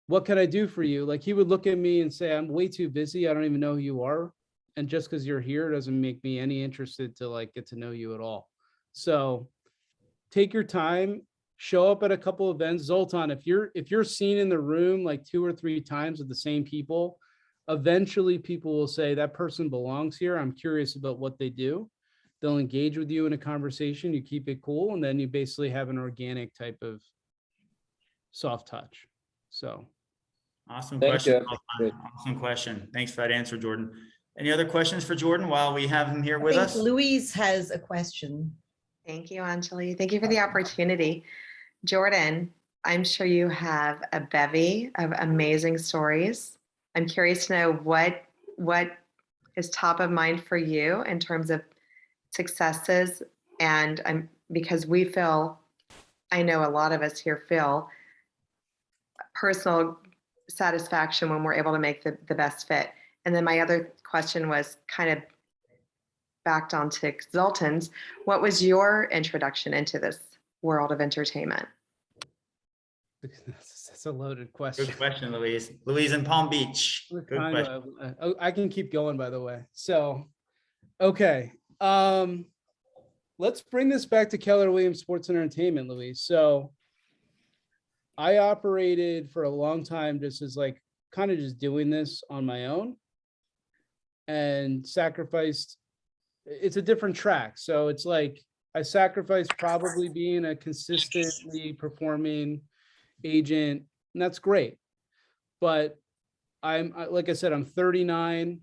What can I do for you? Like, he would look at me and say, I'm way too busy. I don't even know who you are. And just because you're here doesn't make me any interested to like get to know you at all. So take your time, show up at a couple of events. Zoltan, if you're seen in the room like 2 or 3 times with the same people, eventually people will say that person belongs here. I'm curious about what they do. They'll engage with you in a conversation. You keep it cool. And then you basically have an organic type of soft touch. So. Awesome Thank question. you. Awesome question. Thanks for that answer, Jordan. Any other questions for Jordan while we have him here with I us? think Louise has a question. Thank you, Anjali. Thank you for the opportunity. Jordan, I'm sure you have a bevy of amazing stories. I'm curious to know what is top of mind for you in terms of successes, and I'm because we feel, I know a lot of us here feel personal satisfaction when we're able to make the best fit. And then my other question was kind of backed onto Zoltan's. What was your introduction into this world of entertainment? That's a loaded question. Good question, Louise. Louise in Palm Beach. Good question. I can keep going, by the way. So, okay. Let's bring this back to Keller Williams Sports and Entertainment, Louise. So I operated for a long time just as like kind of just doing this on my own and sacrificed. It's a different track. So it's like I sacrificed probably being a consistently performing agent, and that's great. But like I said, I'm 39.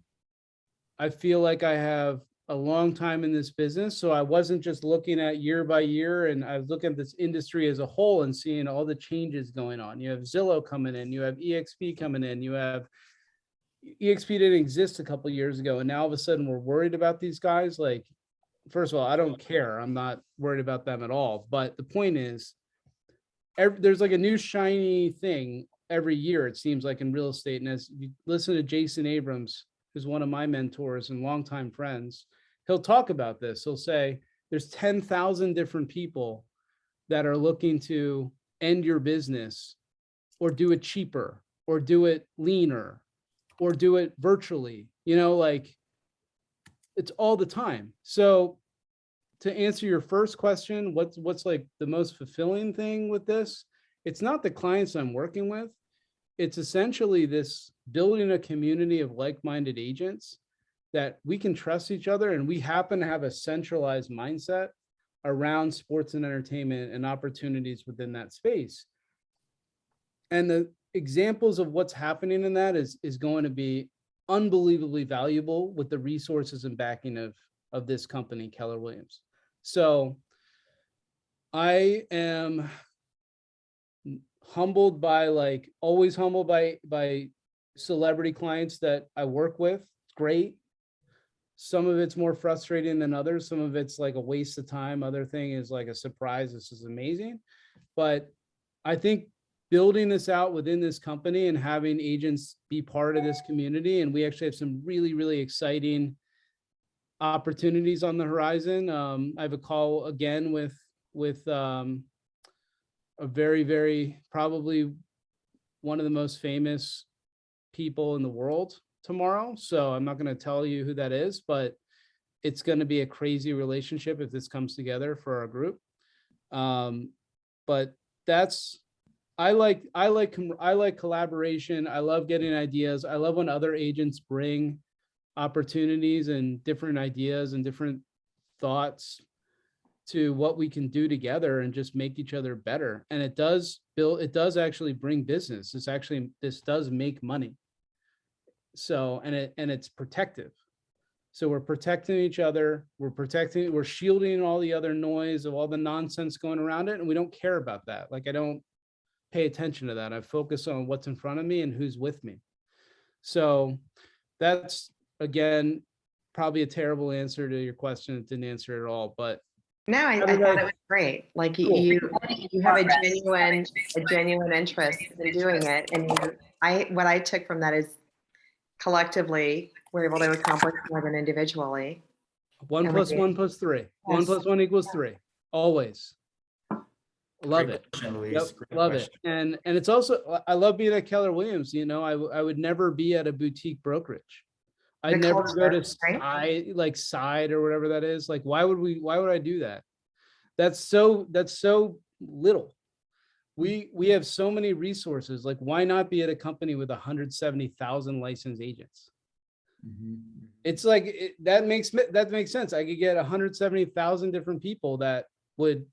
I feel like I have a long time in this business. So I wasn't just looking at year by year, and I was looking at this industry as a whole and seeing all the changes going on. You have Zillow coming in, you have EXP coming in, you have EXP didn't exist a couple of years ago, and now all of a sudden we're worried about these guys. Like, first of all, I don't care. I'm not worried about them at all. But the point is, there's like a new shiny thing every year, it seems like, in real estate. And as you listen to Jason Abrams, who's one of my mentors and longtime friends, he'll talk about this. He'll say there's 10,000 different people that are looking to end your business or do it cheaper or do it leaner or do it virtually, like it's all the time. So to answer your first question, what's like the most fulfilling thing with this? It's not the clients I'm working with. It's essentially this building a community of like-minded agents that we can trust each other, and we happen to have a centralized mindset around sports and entertainment and opportunities within that space. And the examples of what's happening in that is going to be unbelievably valuable with the resources and backing of this company, Keller Williams. So I am humbled by, always humbled by celebrity clients that I work with. It's great. Some of it's more frustrating than others. Some of it's like a waste of time. Other thing is like a surprise. This is amazing. But I think building this out within this company and having agents be part of this community, and we actually have some really, really exciting opportunities on the horizon. I have a call again with a very, very probably one of the most famous people in the world tomorrow. So I'm not going to tell you who that is, but it's going to be a crazy relationship if this comes together for our group. But I like collaboration. I love getting ideas. I love when other agents bring opportunities and different ideas and different thoughts to what we can do together and just make each other better. And it does actually bring business. This does make money. So, and it's protective. So we're protecting each other. We're shielding all the other noise of all the nonsense going around it. And we don't care about that. Like, I don't pay attention to that. I focus on what's in front of me and who's with me. So that's, again, probably a terrible answer to your question. It didn't answer it at all, but no, I thought it was great. Like Cool. you have a genuine interest in doing it. And what I took from that is collectively, we're able to accomplish more than individually. 1 + 1 + 3. 1 + 1 = 3. Always. Love Great it. question, Louise. Yep, Great love question. it. And it's also, I love being at Keller Williams. I would never be at a boutique brokerage. I'd The never culture, go to right? Side or whatever that is. Like, why would I do that? That's so little. We have so many resources. Like, why not be at a company with 170,000 licensed agents? It's like, that makes sense. I could get 170,000 different people that would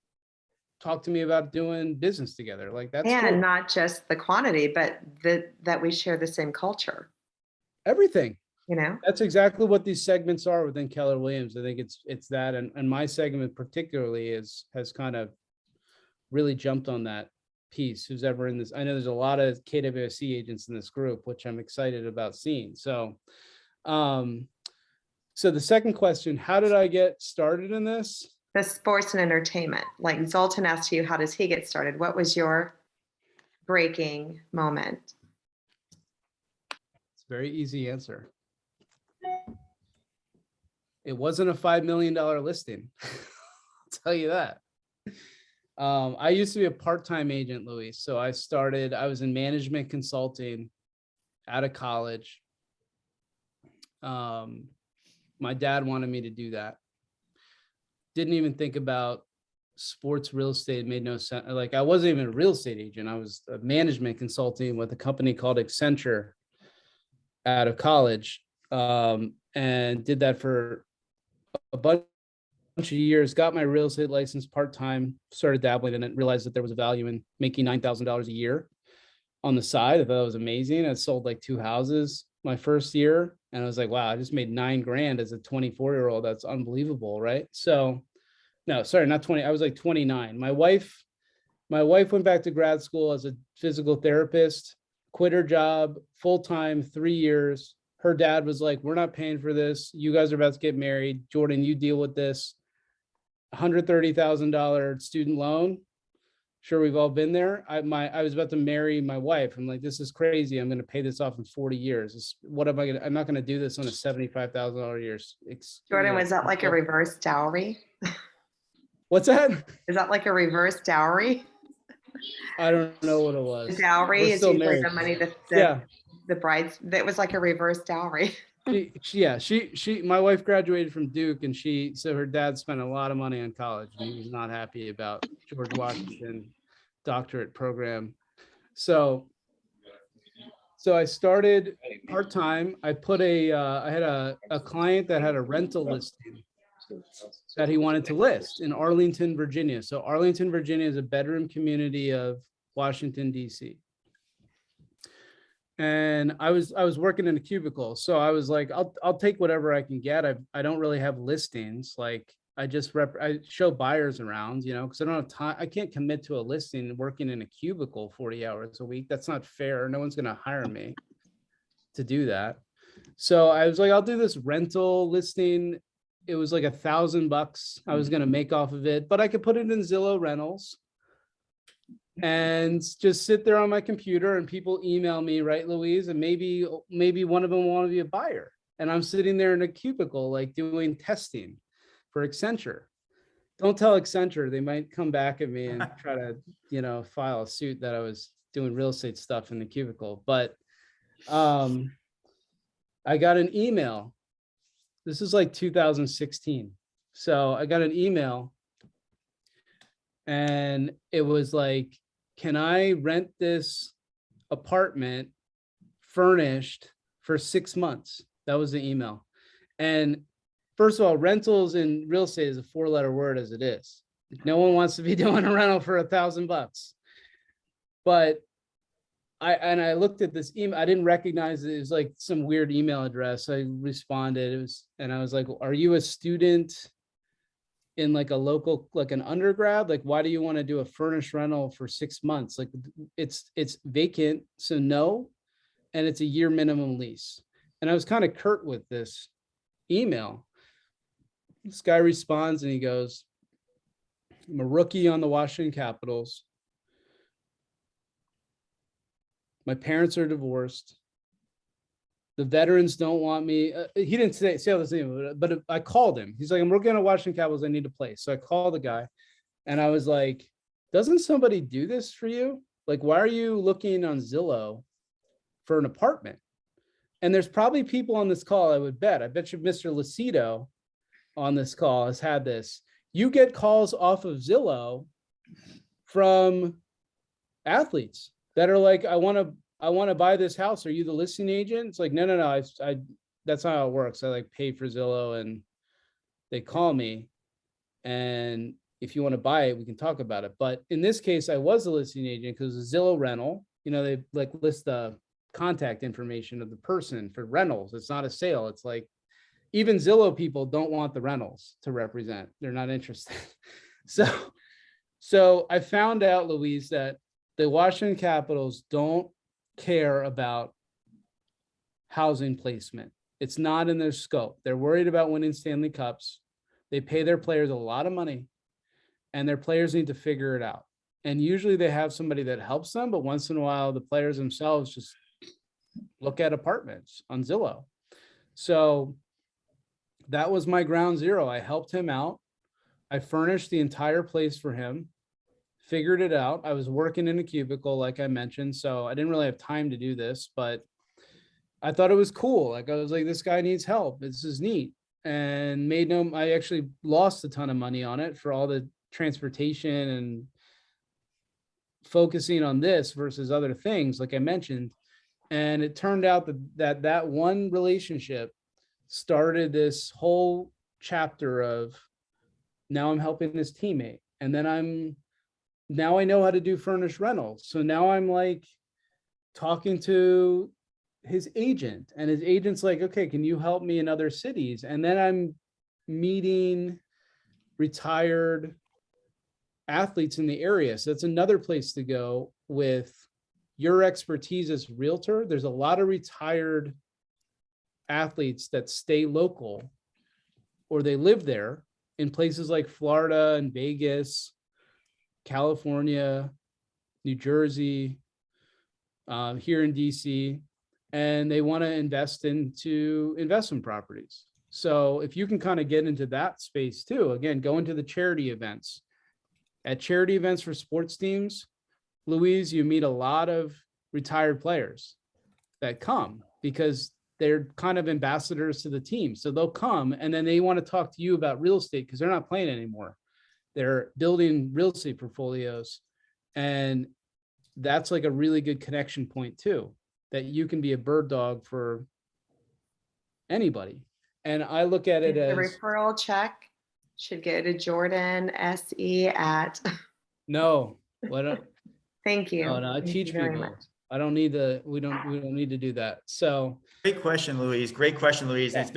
talk to me about doing business together. Like, that's And cool. not just the quantity, but that we share the same culture. Everything. That's exactly what these segments are within Keller Williams. I think it's that, and my segment particularly has kind of really jumped on that piece. Who's ever in this? I know there's a lot of KWRI agents in this group, which I'm excited about seeing. So, so the second question: how did I get started in this? the sports and entertainment. Like Zoltan asked you, how does he get started? What was your breaking moment? It's a very easy answer. It wasn't a $5 million listing. I'll tell you that. I used to be a part-time agent, Louis. So I was in management consulting out of college. My dad wanted me to do that. Didn't even think about sports real estate. It made no sense. Like I wasn't even a real estate agent. I was a management consulting with a company called Accenture out of college, and did that for a bunch of years, got my real estate license part-time, started dabbling in it, realized that there was a value in making $9,000 a year on the side. I thought it was amazing. I sold like 2 houses my first year. And I was like, wow, I just made $9 grand as a 24-year-old. That's unbelievable. Right. So no, sorry, not 20. I was like 29. My wife went back to grad school as a physical therapist, quit her job full-time, 3 years. Her dad was like, we're not paying for this. You guys are about to get married. Jordan, you deal with this. $130,000 student loan. Sure, we've all been there. I was about to marry my wife. I'm like, this is crazy. I'm going to pay this off in 40 years. What am I going to, I'm not going to do this on a $75,000 a year. Jordan, was that like a reverse dowry? What's that? Is that like a reverse dowry? I don't know what it was. The dowry We're is still usually married. the money that Yeah. the brides, that was like a reverse dowry. My wife graduated from Duke, and so her dad spent a lot of money on college, and he was not happy about George Washington doctorate program. So I started part-time. I had a client that had a rental listing that he wanted to list in Arlington, Virginia. So Arlington, Virginia is a bedroom community of Washington, DC. And I was working in a cubicle. So I was like, I'll take whatever I can get. I don't really have listings. Like I show buyers around, because I don't have time. I can't commit to a listing working in a cubicle 40 hours a week. That's not fair. No one's going to hire me to do that. So I was like, I'll do this rental listing. It was like $1,000 I was going to make off of it, but I could put it in Zillow Rentals and just sit there on my computer, and people email me, right, Louise? And maybe one of them want to be a buyer. And I'm sitting there in a cubicle, like doing testing for Accenture. Don't tell Accenture, they might come back at me and try to, file a suit that I was doing real estate stuff in the cubicle. But I got an email. This is like 2016. So I got an email, and it was like, can I rent this apartment furnished for 6 months? That was the email. And first of all, rentals in real estate is a 4-letter word as it is. No one wants to be doing a rental for $1,000. But I looked at this email. I didn't recognize it. It was like some weird email address. I responded. And I was like, are you a student in like a local, like an undergrad? Like, why do you want to do a furnished rental for 6 months? Like it's vacant. So no. And it's a year minimum lease. And I was kind of curt with this email. This guy responds and he goes, I'm a rookie on the Washington Capitals. My parents are divorced. The veterans don't want me. He didn't say all this name, but I called him. He's like, I'm working on Washington Capitals. I need a place. So I called the guy and I was like, doesn't somebody do this for you? Like, why are you looking on Zillow for an apartment? And there's probably people on this call, I bet you Mr. Lucido on this call has had this. You get calls off of Zillow from athletes that are like, I want to buy this house. Are you the listing agent? It's like, no. I that's not how it works. I like pay for Zillow and they call me. And if you want to buy it, we can talk about it. But in this case, I was a listing agent because it's a Zillow rental. They like list the contact information of the person for rentals. It's not a sale. It's like, even Zillow people don't want the rentals to represent. They're not interested. So I found out, Louise, that the Washington Capitals don't care about housing placement. It's not in their scope. They're worried about winning Stanley Cups. They pay their players a lot of money, and their players need to figure it out. And usually they have somebody that helps them, but once in a while, the players themselves just look at apartments on Zillow. So that was my ground zero. I helped him out. I furnished the entire place for him, figured it out. I was working in a cubicle, like I mentioned, so I didn't really have time to do this, but I thought it was cool. Like, I was like, this guy needs help. This is neat. And I actually lost a ton of money on it for all the transportation and focusing on this versus other things, like I mentioned. And it turned out that one relationship started this whole chapter of, now I'm helping this teammate. And then now I know how to do furnished rentals. So now I'm like talking to his agent, and his agent's like, okay, can you help me in other cities? And then I'm meeting retired athletes in the area. So that's another place to go with your expertise as realtor. There's a lot of retired athletes that stay local, or they live there in places like Florida and Vegas, California, New Jersey, here in DC, and they want to invest into investment properties. So if you can kind of get into that space too, again, go into the charity events. At charity events for sports teams, Louise, you meet a lot of retired players that come because they're kind of ambassadors to the team. So they'll come and then they want to talk to you about real estate because they're not playing anymore. They're building real estate portfolios. And that's like a really good connection point too, that you can be a bird dog for anybody. And I look at it The as referral check should go to Jordan SE at. no. What? Thank you. No, I Thank teach you very people. much. I don't need to. We don't need to do that. So Great question, Louise. Great question, Louise. Yeah.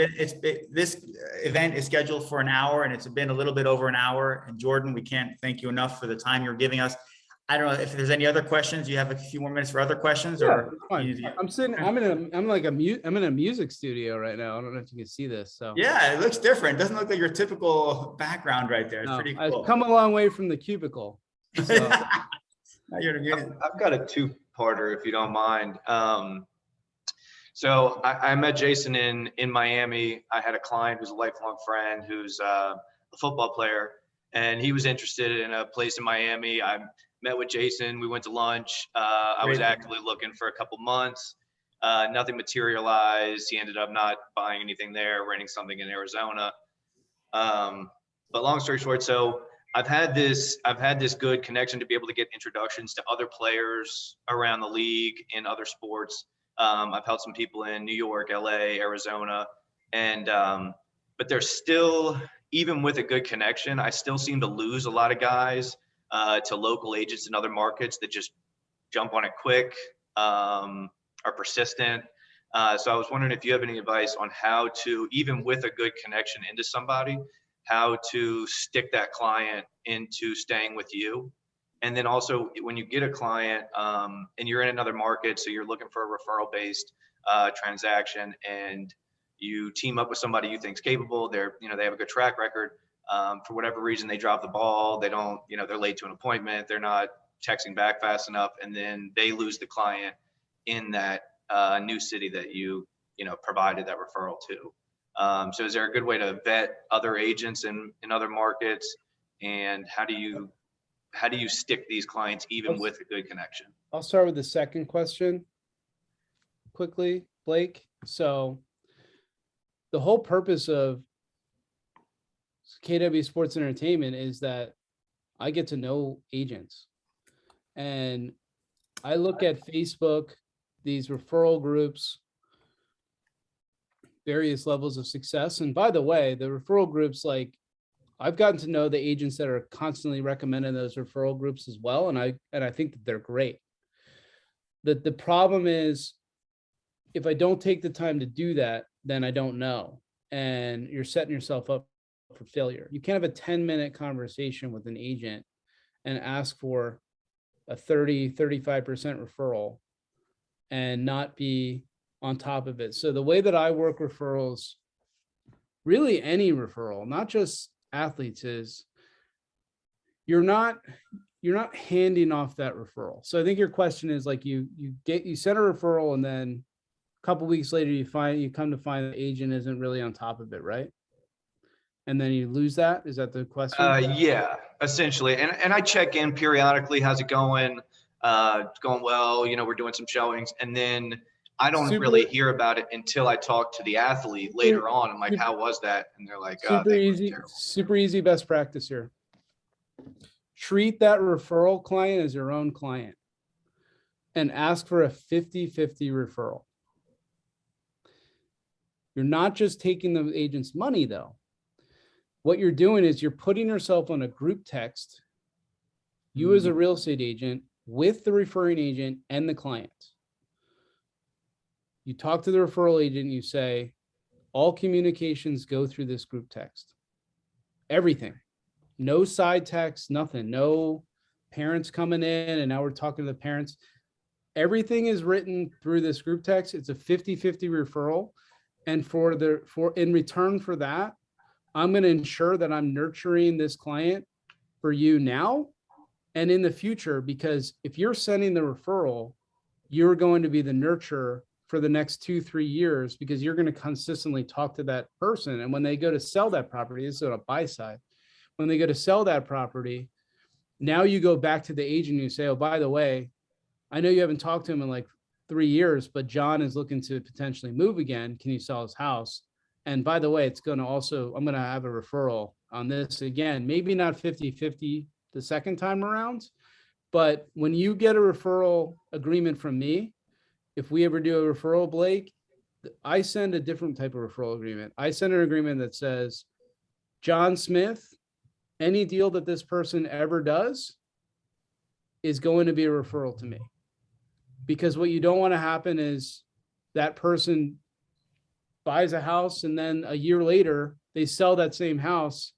This event is scheduled for an hour and it's been a little bit over an hour. And Jordan, we can't thank you enough for the time you're giving us. I don't know if there's any other questions. You have a few more minutes for other questions, or I'm sitting. I'm in a music studio right now. I don't know if you can see this. So yeah, it looks different. Doesn't look like your typical background right there. It's no, pretty cool. I've come a long way from the cubicle. So. Now you're gonna- I've got a two-parter if you don't mind. So I met Jason in Miami. I had a client who's a lifelong friend who's a football player, and he was interested in a place in Miami. I met with Jason. We went to lunch. I was actively looking for a couple months. Nothing materialized. He ended up not buying anything there, renting something in Arizona. But long story short, so I've had this good connection to be able to get introductions to other players around the league in other sports. I've helped some people in New York, LA, Arizona, and but there's still, even with a good connection, I still seem to lose a lot of guys to local agents in other markets that just jump on it quick, are persistent. So I was wondering if you have any advice on how to, even with a good connection into somebody, how to stick that client into staying with you. And then also when you get a client and you're in another market, so you're looking for a referral based transaction, and you team up with somebody you think's capable, they have a good track record. For whatever reason, they drop the ball. They don't, they're late to an appointment. They're not texting back fast enough. And then they lose the client in that new city that you provided that referral to. So is there a good way to vet other agents in other markets? And how do you stick these clients even with a good connection? I'll start with the second question quickly, Blake. So the whole purpose of KW Sports Entertainment is that I get to know agents, and I look at Facebook, these referral groups, various levels of success. And by the way, the referral groups, like, I've gotten to know the agents that are constantly recommending those referral groups as well. And I think that they're great. The problem is, if I don't take the time to do that, then I don't know. And you're setting yourself up for failure. You can't have a 10-minute conversation with an agent and ask for a 35% referral and not be on top of it. So the way that I work referrals, really any referral, not just athletes is you're not handing off that referral. So I think your question is like you send a referral and then a couple weeks later you come to find the agent isn't really on top of it, right? And then you lose that. Is that the question? Yeah, essentially. And I check in periodically. How's it going? It's going well. You know, we're doing some showings. And then I don't really hear about it until I talk to the athlete later on. I'm like, how was that? And they're like, super easy best practice here. Treat that referral client as your own client and ask for a 50-50 referral. You're not just taking the agent's money though. What you're doing is you're putting yourself on a group text, you as a real estate agent with the referring agent and the client. You talk to the referral agent, you say, all communications go through this group text. Everything. No side text, nothing. No parents coming in and now we're talking to the parents. Everything is written through this group text. It's a 50-50 referral. And in return for that, I'm going to ensure that I'm nurturing this client for you now and in the future, because if you're sending the referral, you're going to be the nurturer for the next 2-3 years, because you're going to consistently talk to that person. And when they go to sell that property, this is on a buy side. When they go to sell that property, now you go back to the agent and you say, oh, by the way, I know you haven't talked to him in like 3 years, but John is looking to potentially move again. Can you sell his house? And by the way, I'm going to have a referral on this again, maybe not 50-50 the second time around, but when you get a referral agreement from me, if we ever do a referral, Blake, I send a different type of referral agreement. I send an agreement that says, John Smith, any deal that this person ever does is going to be a referral to me. Because what you don't want to happen is that person buys a house and then a year later they sell that same house.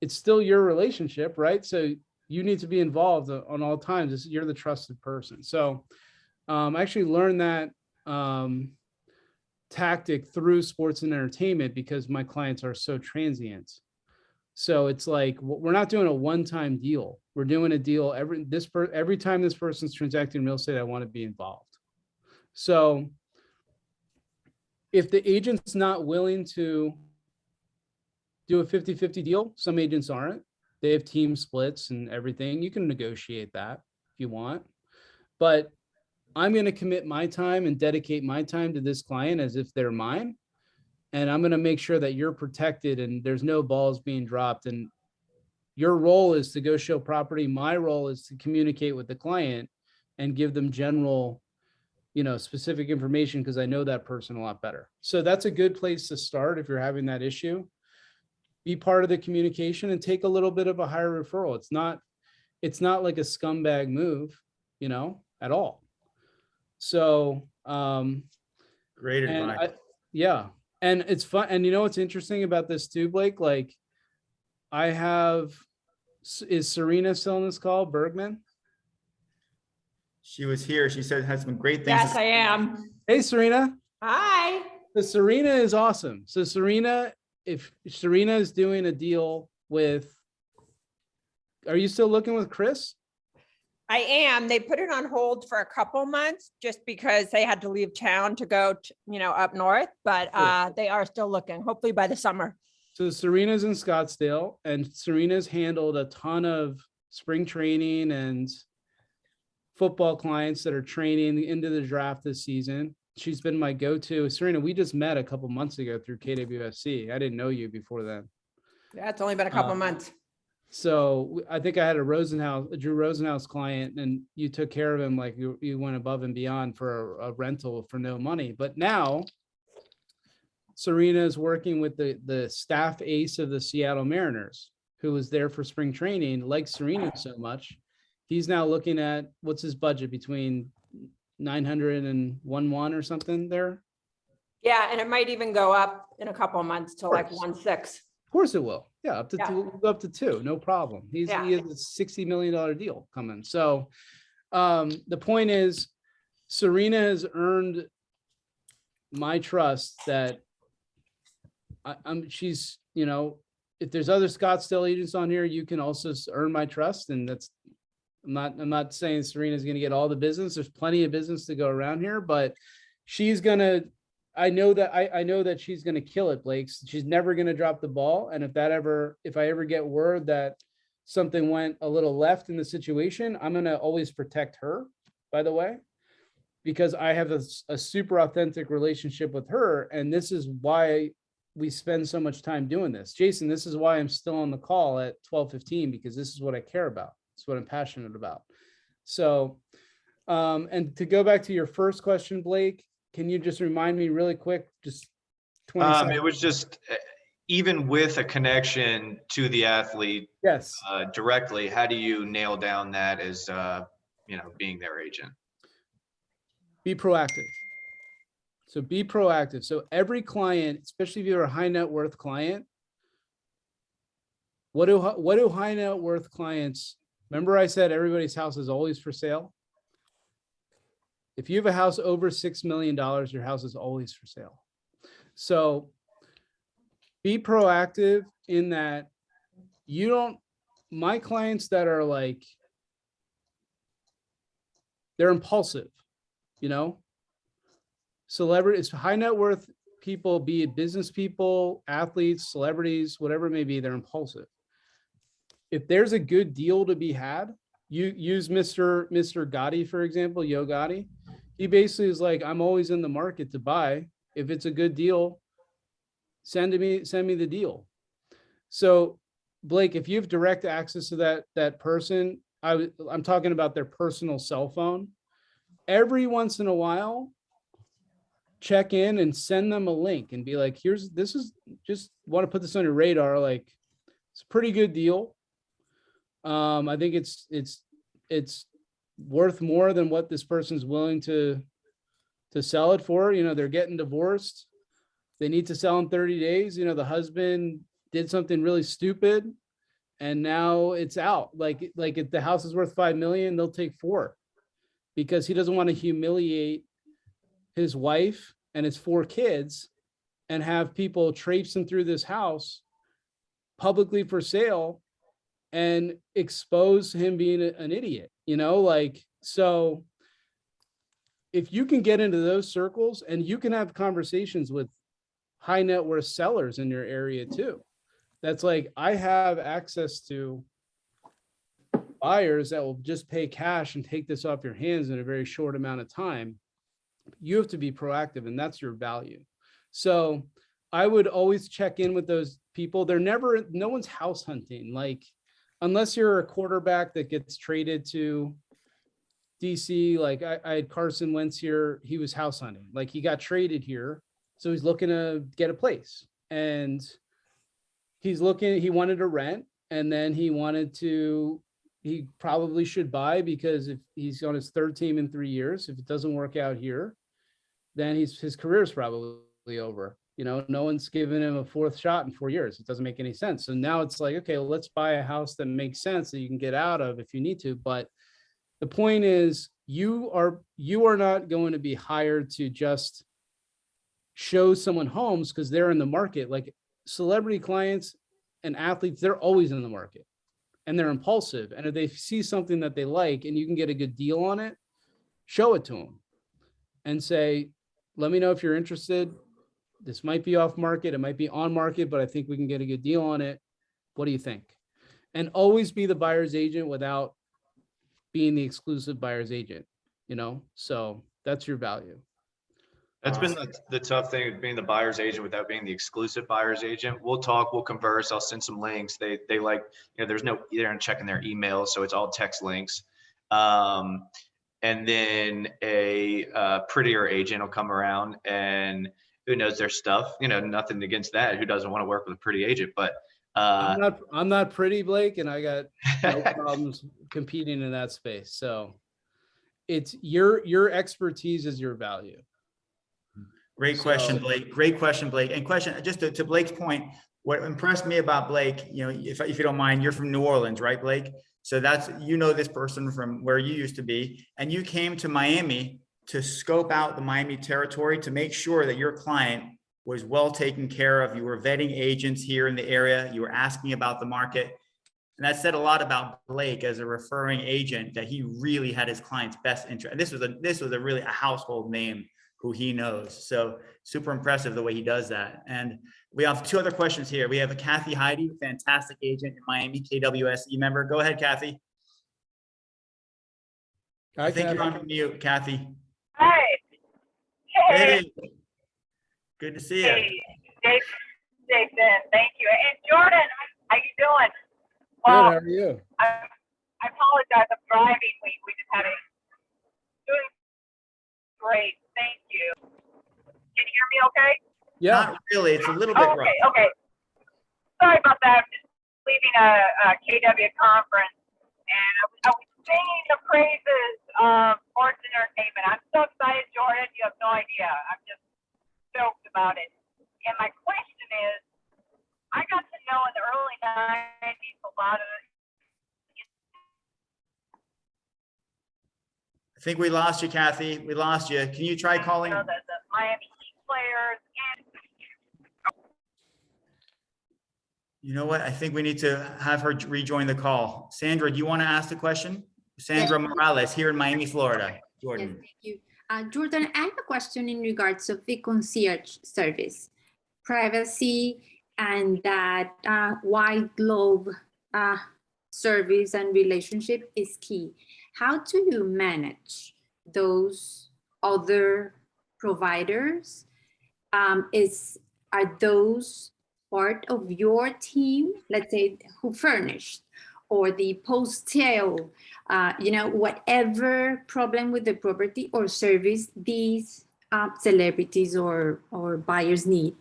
It's still your relationship, right? So you need to be involved on all times. You're the trusted person. So I actually learned that tactic through sports and entertainment because my clients are so transient. So it's like, we're not doing a one-time deal. We're doing a deal every time this person's transacting real estate, I want to be involved. So if the agent's not willing to do a 50-50 deal, some agents aren't. They have team splits and everything. You can negotiate that if you want. But I'm going to commit my time and dedicate my time to this client as if they're mine. And I'm going to make sure that you're protected and there's no balls being dropped. And your role is to go show property. My role is to communicate with the client and give them general, specific information because I know that person a lot better. So that's a good place to start if you're having that issue. Be part of the communication and take a little bit of a higher referral. It's not like a scumbag move, at all. So great advice. Yeah. And it's fun. And what's interesting about this too, Blake? Like is Serena still on this call? Bergman? She was here. She said has some great things. Yes, I am. Hey, Serena. Hi. So Serena is awesome. So Serena, if Serena is doing a deal with, are you still looking with Chris? I am. They put it on hold for a couple months just because they had to leave town to go, up north, but they are still looking, hopefully by the summer. So Serena's in Scottsdale and Serena's handled a ton of spring training and football clients that are training into the draft this season. She's been my go-to. Serena, we just met a couple months ago through KWSC. I didn't know you before then. Yeah, it's only been a couple months. So I think I had a Drew Rosenhaus client, and you took care of him like you went above and beyond for a rental for no money. But now Serena is working with the staff ace of the Seattle Mariners, who was there for spring training, likes Serena so much. He's now looking at what's his budget between 900 and 1.1 or something there. Yeah, and it might even go up in a couple of months to like 1.6. Of course it will. Yeah, up to 2, no problem. He has a $60 million deal coming. So the point is, Serena has earned my trust that she's, if there's other Scottsdale agents on here, you can also earn my trust. And that's, I'm not saying Serena's going to get all the business. There's plenty of business to go around here, but she's going to, I know that she's going to kill it, Blake. She's never going to drop the ball. And if I ever get word that something went a little left in the situation, I'm going to always protect her, by the way, because I have a super authentic relationship with her. And this is why we spend so much time doing this. Jason, this is why I'm still on the call at 12:15, because this is what I care about. It's what I'm passionate about. So, and to go back to your first question, Blake, can you just remind me really quick, just 20 seconds? It was just, even with a connection to the athlete, Yes. Directly, how do you nail down that as, being their agent? Be proactive. So be proactive. So every client, especially if you're a high net worth client, what do high net worth clients, remember I said everybody's house is always for sale? If you have a house over $6 million, your house is always for sale. So be proactive in that my clients that are like, they're impulsive, celebrities, high net worth people, be it business people, athletes, celebrities, whatever it may be, they're impulsive. If there's a good deal to be had, you use Mr. Gotti, for example, Yo Gotti. He basically is like, I'm always in the market to buy. If it's a good deal, send me the deal. So Blake, if you have direct access to that person, I'm talking about their personal cell phone. Every once in a while, check in and send them a link and be like, just want to put this on your radar. Like, it's a pretty good deal. I think it's worth more than what this person's willing to sell it for. They're getting divorced. They need to sell in 30 days. The husband did something really stupid and now it's out. Like if the house is worth 5 million, they'll take 4 because he doesn't want to humiliate his wife and his 4 kids and have people traipsing through this house publicly for sale and expose him being an idiot, so if you can get into those circles and you can have conversations with high net worth sellers in your area too, that's like, I have access to buyers that will just pay cash and take this off your hands in a very short amount of time. You have to be proactive, and that's your value. So I would always check in with those people. No one's house hunting. Like, unless you're a quarterback that gets traded to DC, like I had Carson Wentz here, he was house hunting. Like, he got traded here, so he's looking to get a place. And he wanted to rent, and then he probably should buy, because if he's on his 3rd team in 3 years, if it doesn't work out here, then his career is probably over. No one's given him a 4th shot in 4 years. It doesn't make any sense. So now it's like, okay, well, let's buy a house that makes sense that you can get out of if you need to. But the point is, you are not going to be hired to just show someone homes because they're in the market. Like, celebrity clients and athletes, they're always in the market and they're impulsive. And if they see something that they like and you can get a good deal on it, show it to them and say, let me know if you're interested. This might be off market. It might be on market, but I think we can get a good deal on it. What do you think? And always be the buyer's agent without being the exclusive buyer's agent, so that's your value. That's been the tough thing with being the buyer's agent without being the exclusive buyer's agent. We'll talk, we'll converse. I'll send some links. They like, there's no, they're checking their emails, so it's all text links. And then a prettier agent will come around and who knows their stuff, nothing against that. Who doesn't want to work with a pretty agent, but I'm not pretty, Blake, and I got no problems competing in that space. So it's your expertise is your value. Great question, Blake. Great question, Blake. And question, just to Blake's point, what impressed me about Blake, if you don't mind, you're from New Orleans, right, Blake? So that's, this person from where you used to be, and you came to Miami to scope out the Miami territory to make sure that your client was well taken care of. You were vetting agents here in the area. You were asking about the market. And that said a lot about Blake as a referring agent, that he really had his client's best interest. And this was a really a household name who he knows. So super impressive the way he does that. And we have two other questions here. We have a Kathy Heidi, fantastic agent in Miami, KWSE member. Go ahead, Kathy. I think you're on mute, Kathy. Hi. Hey. Good to see you. Hey, Jason, thank you. And Jordan, how you doing? Good, Well, how are you? I apologize. I'm driving. We just had a doing great. Thank you. Can you hear me okay? Yeah. Not really. It's a little bit rough. Okay. Sorry about that. I'm just leaving a KW conference, and I was singing the praises of sports entertainment. I'm so excited, Jordan. You have no idea. I'm just stoked about it. And my question is, I got to know in the early 90s a lot of I think we lost you, Kathy. We lost you. Can you try calling? the Miami Heat players. And You know what? I think we need to have her rejoin the call. Sandra, do you want to ask the question? Sandra Morales here in Miami, Florida. Jordan. Yes, thank you. Jordan, I have a question in regards of the concierge service, privacy, and that wide glove service and relationship is key. How do you manage those other providers? Are those part of your team, let's say, who furnished, or the post-sale, whatever problem with the property or service these celebrities or buyers need?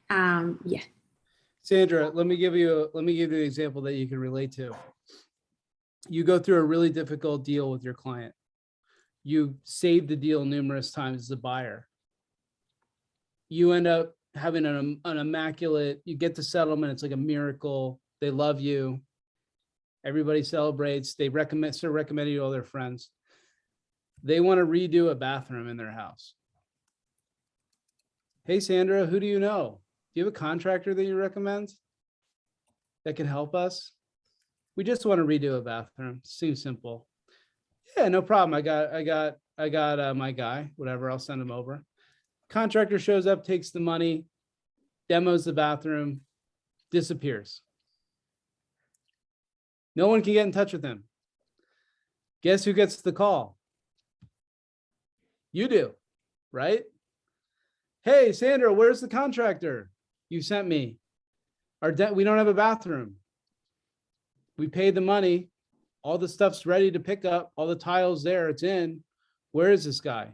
Yeah. Sandra, let me give you an example that you can relate to. You go through a really difficult deal with your client. You saved the deal numerous times as a buyer. You end up having an immaculate, you get the settlement, it's like a miracle. They love you. Everybody celebrates. They start recommending you to all their friends. They want to redo a bathroom in their house. Hey, Sandra, who do you know? Do you have a contractor that you recommend that can help us? We just want to redo a bathroom. Seems simple. Yeah, no problem. I got my guy, whatever. I'll send him over. Contractor shows up, takes the money, demos the bathroom, disappears. No one can get in touch with him. Guess who gets the call? You do, right? Hey, Sandra, where's the contractor you sent me? We don't have a bathroom. We paid the money. All the stuff's ready to pick up. All the tiles there, it's in. Where is this guy?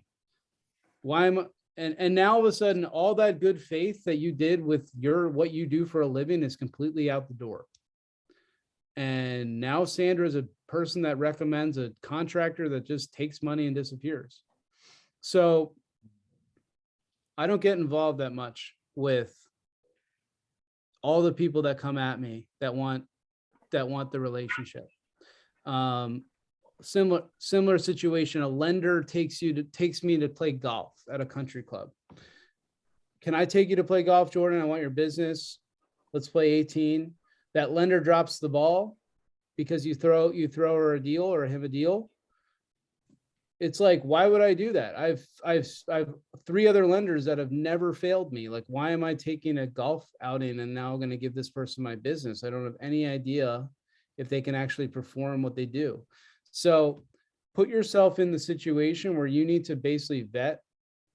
And now all of a sudden, all that good faith that you did with what you do for a living is completely out the door. And now Sandra is a person that recommends a contractor that just takes money and disappears. So I don't get involved that much with all the people that come at me that want the relationship. Similar situation. A lender takes me to play golf at a country club. Can I take you to play golf, Jordan? I want your business. Let's play 18. That lender drops the ball because you throw her a deal or him a deal. It's like, why would I do that? I've 3 other lenders that have never failed me. Like, why am I taking a golf outing and now going to give this person my business? I don't have any idea if they can actually perform what they do. So put yourself in the situation where you need to basically vet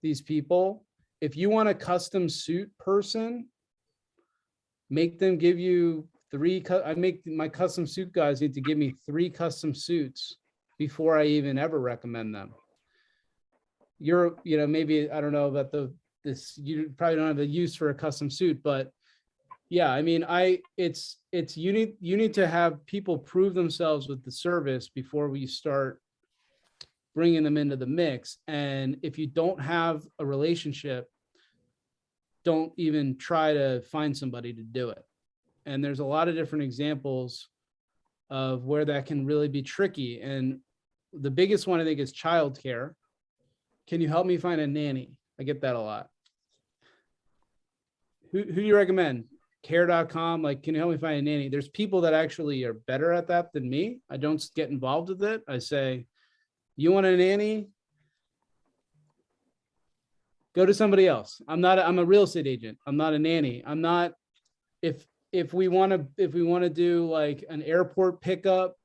these people. If you want a custom suit person, make them give you 3. I make my custom suit guys need to give me 3 custom suits before I even ever recommend them. Maybe, I don't know about this, you probably don't have a use for a custom suit, but yeah, I mean, you need to have people prove themselves with the service before we start bringing them into the mix. And if you don't have a relationship, don't even try to find somebody to do it. And there's a lot of different examples of where that can really be tricky. And the biggest one, I think, is childcare. Can you help me find a nanny? I get that a lot. who do you recommend? Care.com, like, can you help me find a nanny? There's people that actually are better at that than me. I don't get involved with it. I say, you want a nanny? Go to somebody else. I'm a real estate agent. I'm not a nanny. I'm not, if we want to do like an airport pickup,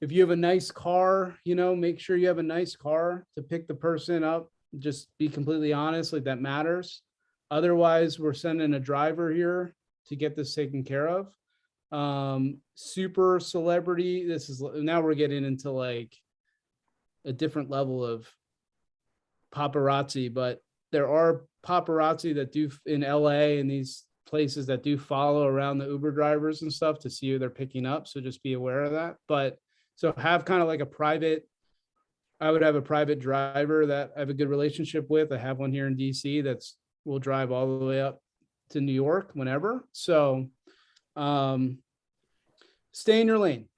if you have a nice car, make sure you have a nice car to pick the person up. Just be completely honest, like that matters. Otherwise, we're sending a driver here to get this taken care of. Super celebrity. Now we're getting into like a different level of paparazzi, but there are paparazzi that do in LA and these places that do follow around the Uber drivers and stuff to see who they're picking up. So just be aware of that. But so have kind of like I would have a private driver that I have a good relationship with. I have one here in DC will drive all the way up to New York whenever. So stay in your lane.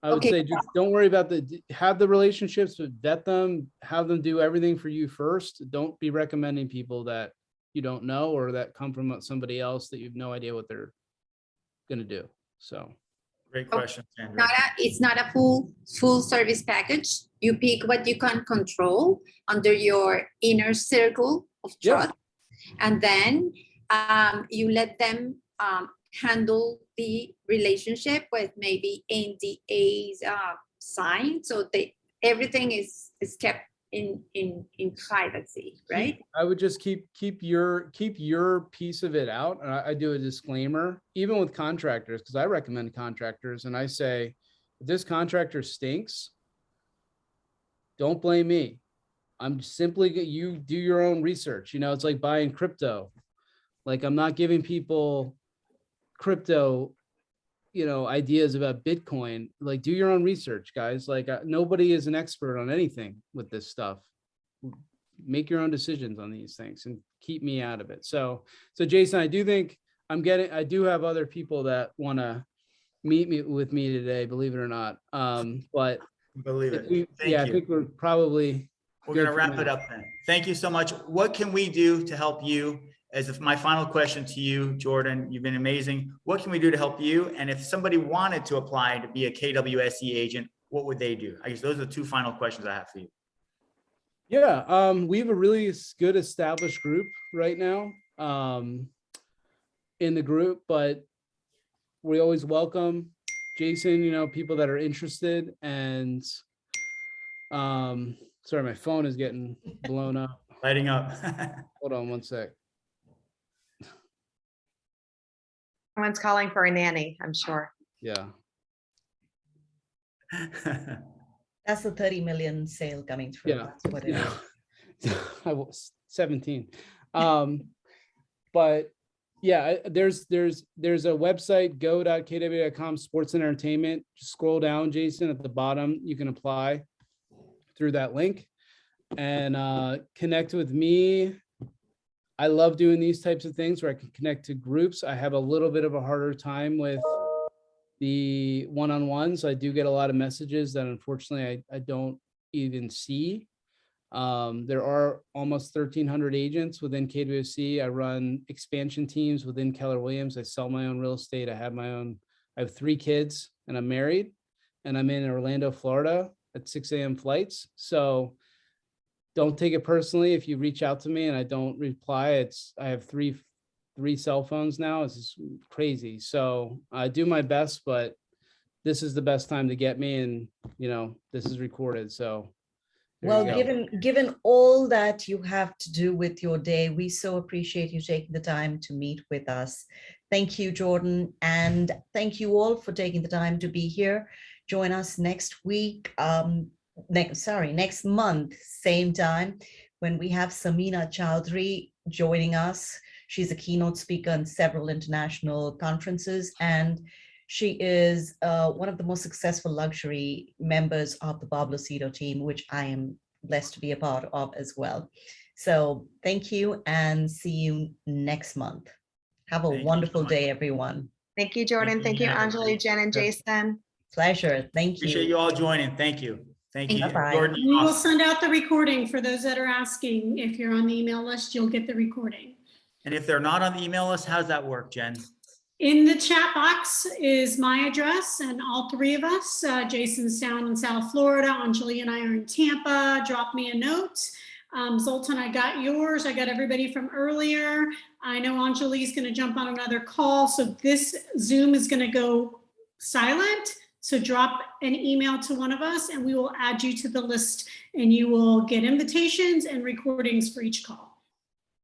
I would say just don't worry about have the relationships, but vet them, have them do everything for you first. Don't be recommending people that you don't know or that come from somebody else that you have no idea what they're going to do. So. Great question, Sandra. It's not a full service package. You pick what you can control under your inner circle of trust, and then you let them handle the relationship with maybe NDAs signed, so everything is kept in privacy, right? I would just keep your piece of it out. And I do a disclaimer, even with contractors, because I recommend contractors, and I say, if this contractor stinks, don't blame me. I'm simply, you do your own research. It's like buying crypto. Like, I'm not giving people crypto, ideas about Bitcoin. Like, do your own research, guys. Like, nobody is an expert on anything with this stuff. Make your own decisions on these things and keep me out of it. So Jason, I do think I do have other people that want to meet with me today, believe it or not. But believe it. I think we're probably going to wrap it up then. Thank you so much. What can we do to help you? My final question to you, Jordan, you've been amazing. What can we do to help you? And if somebody wanted to apply to be a KWSE agent, what would they do? I guess those are the two final questions I have for you. Yeah, we have a really good established group right now in the group, but we always welcome, Jason, people that are interested. And sorry, my phone is getting blown up. Lighting up. Hold on one sec. Someone's calling for a nanny, I'm sure. Yeah. That's the 30 million sale coming through. Yeah. That's what it is. I was 17. But yeah, there's a website, go.kw.com, sports and entertainment. Just scroll down, Jason, at the bottom. You can apply through that link and connect with me. I love doing these types of things where I can connect to groups. I have a little bit of a harder time with the one-on-ones. I do get a lot of messages that unfortunately I don't even see. There are almost 1,300 agents within KWSE. I run expansion teams within Keller Williams. I sell my own real estate. I have 3 kids and I'm married, and I'm in Orlando, Florida at 6 a.m. flights. So don't take it personally if you reach out to me and I don't reply. I have three cell phones now. It's just crazy. So I do my best, but this is the best time to get me. And, this is recorded. So. Well, given all that you have to do with your day, we so appreciate you taking the time to meet with us. Thank you, Jordan. And thank you all for taking the time to be here. Join us next week. Next month, same time, when we have Samina Chowdhury joining us. She's a keynote speaker in several international conferences, and she is one of the most successful luxury members of the Bob Lucido team, which I am blessed to be a part of as well. So thank you and see you next month. Have a wonderful day, everyone. Thank you, Jordan. Thank you, Anjali, Jen, and Jason. Pleasure. Thank you. Appreciate you all joining. Thank you. Thank you. Bye-bye. Jordan, We will awesome. send out the recording for those that are asking. If you're on the email list, you'll get the recording. And if they're not on the email list, how does that work, Jen? In the chat box is my address, and all three of us, Jason's down in South Florida, Anjali and I are in Tampa. Drop me a note. Zoltan, I got yours. I got everybody from earlier. I know Anjali's going to jump on another call, so this Zoom is going to go silent. So drop an email to one of us and we will add you to the list, and you will get invitations and recordings for each call.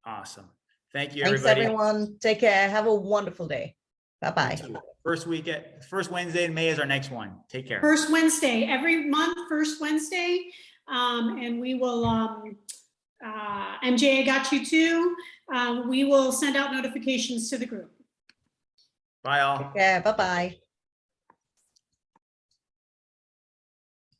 Awesome. Thank you, Thanks, everybody. everyone. Take care. Have a wonderful day. Bye-bye. First Wednesday in May is our next one. Take care. First Wednesday, every month, first Wednesday. And we will, MJ, I got you too. We will send out notifications to the group. Bye all. Yeah, bye-bye.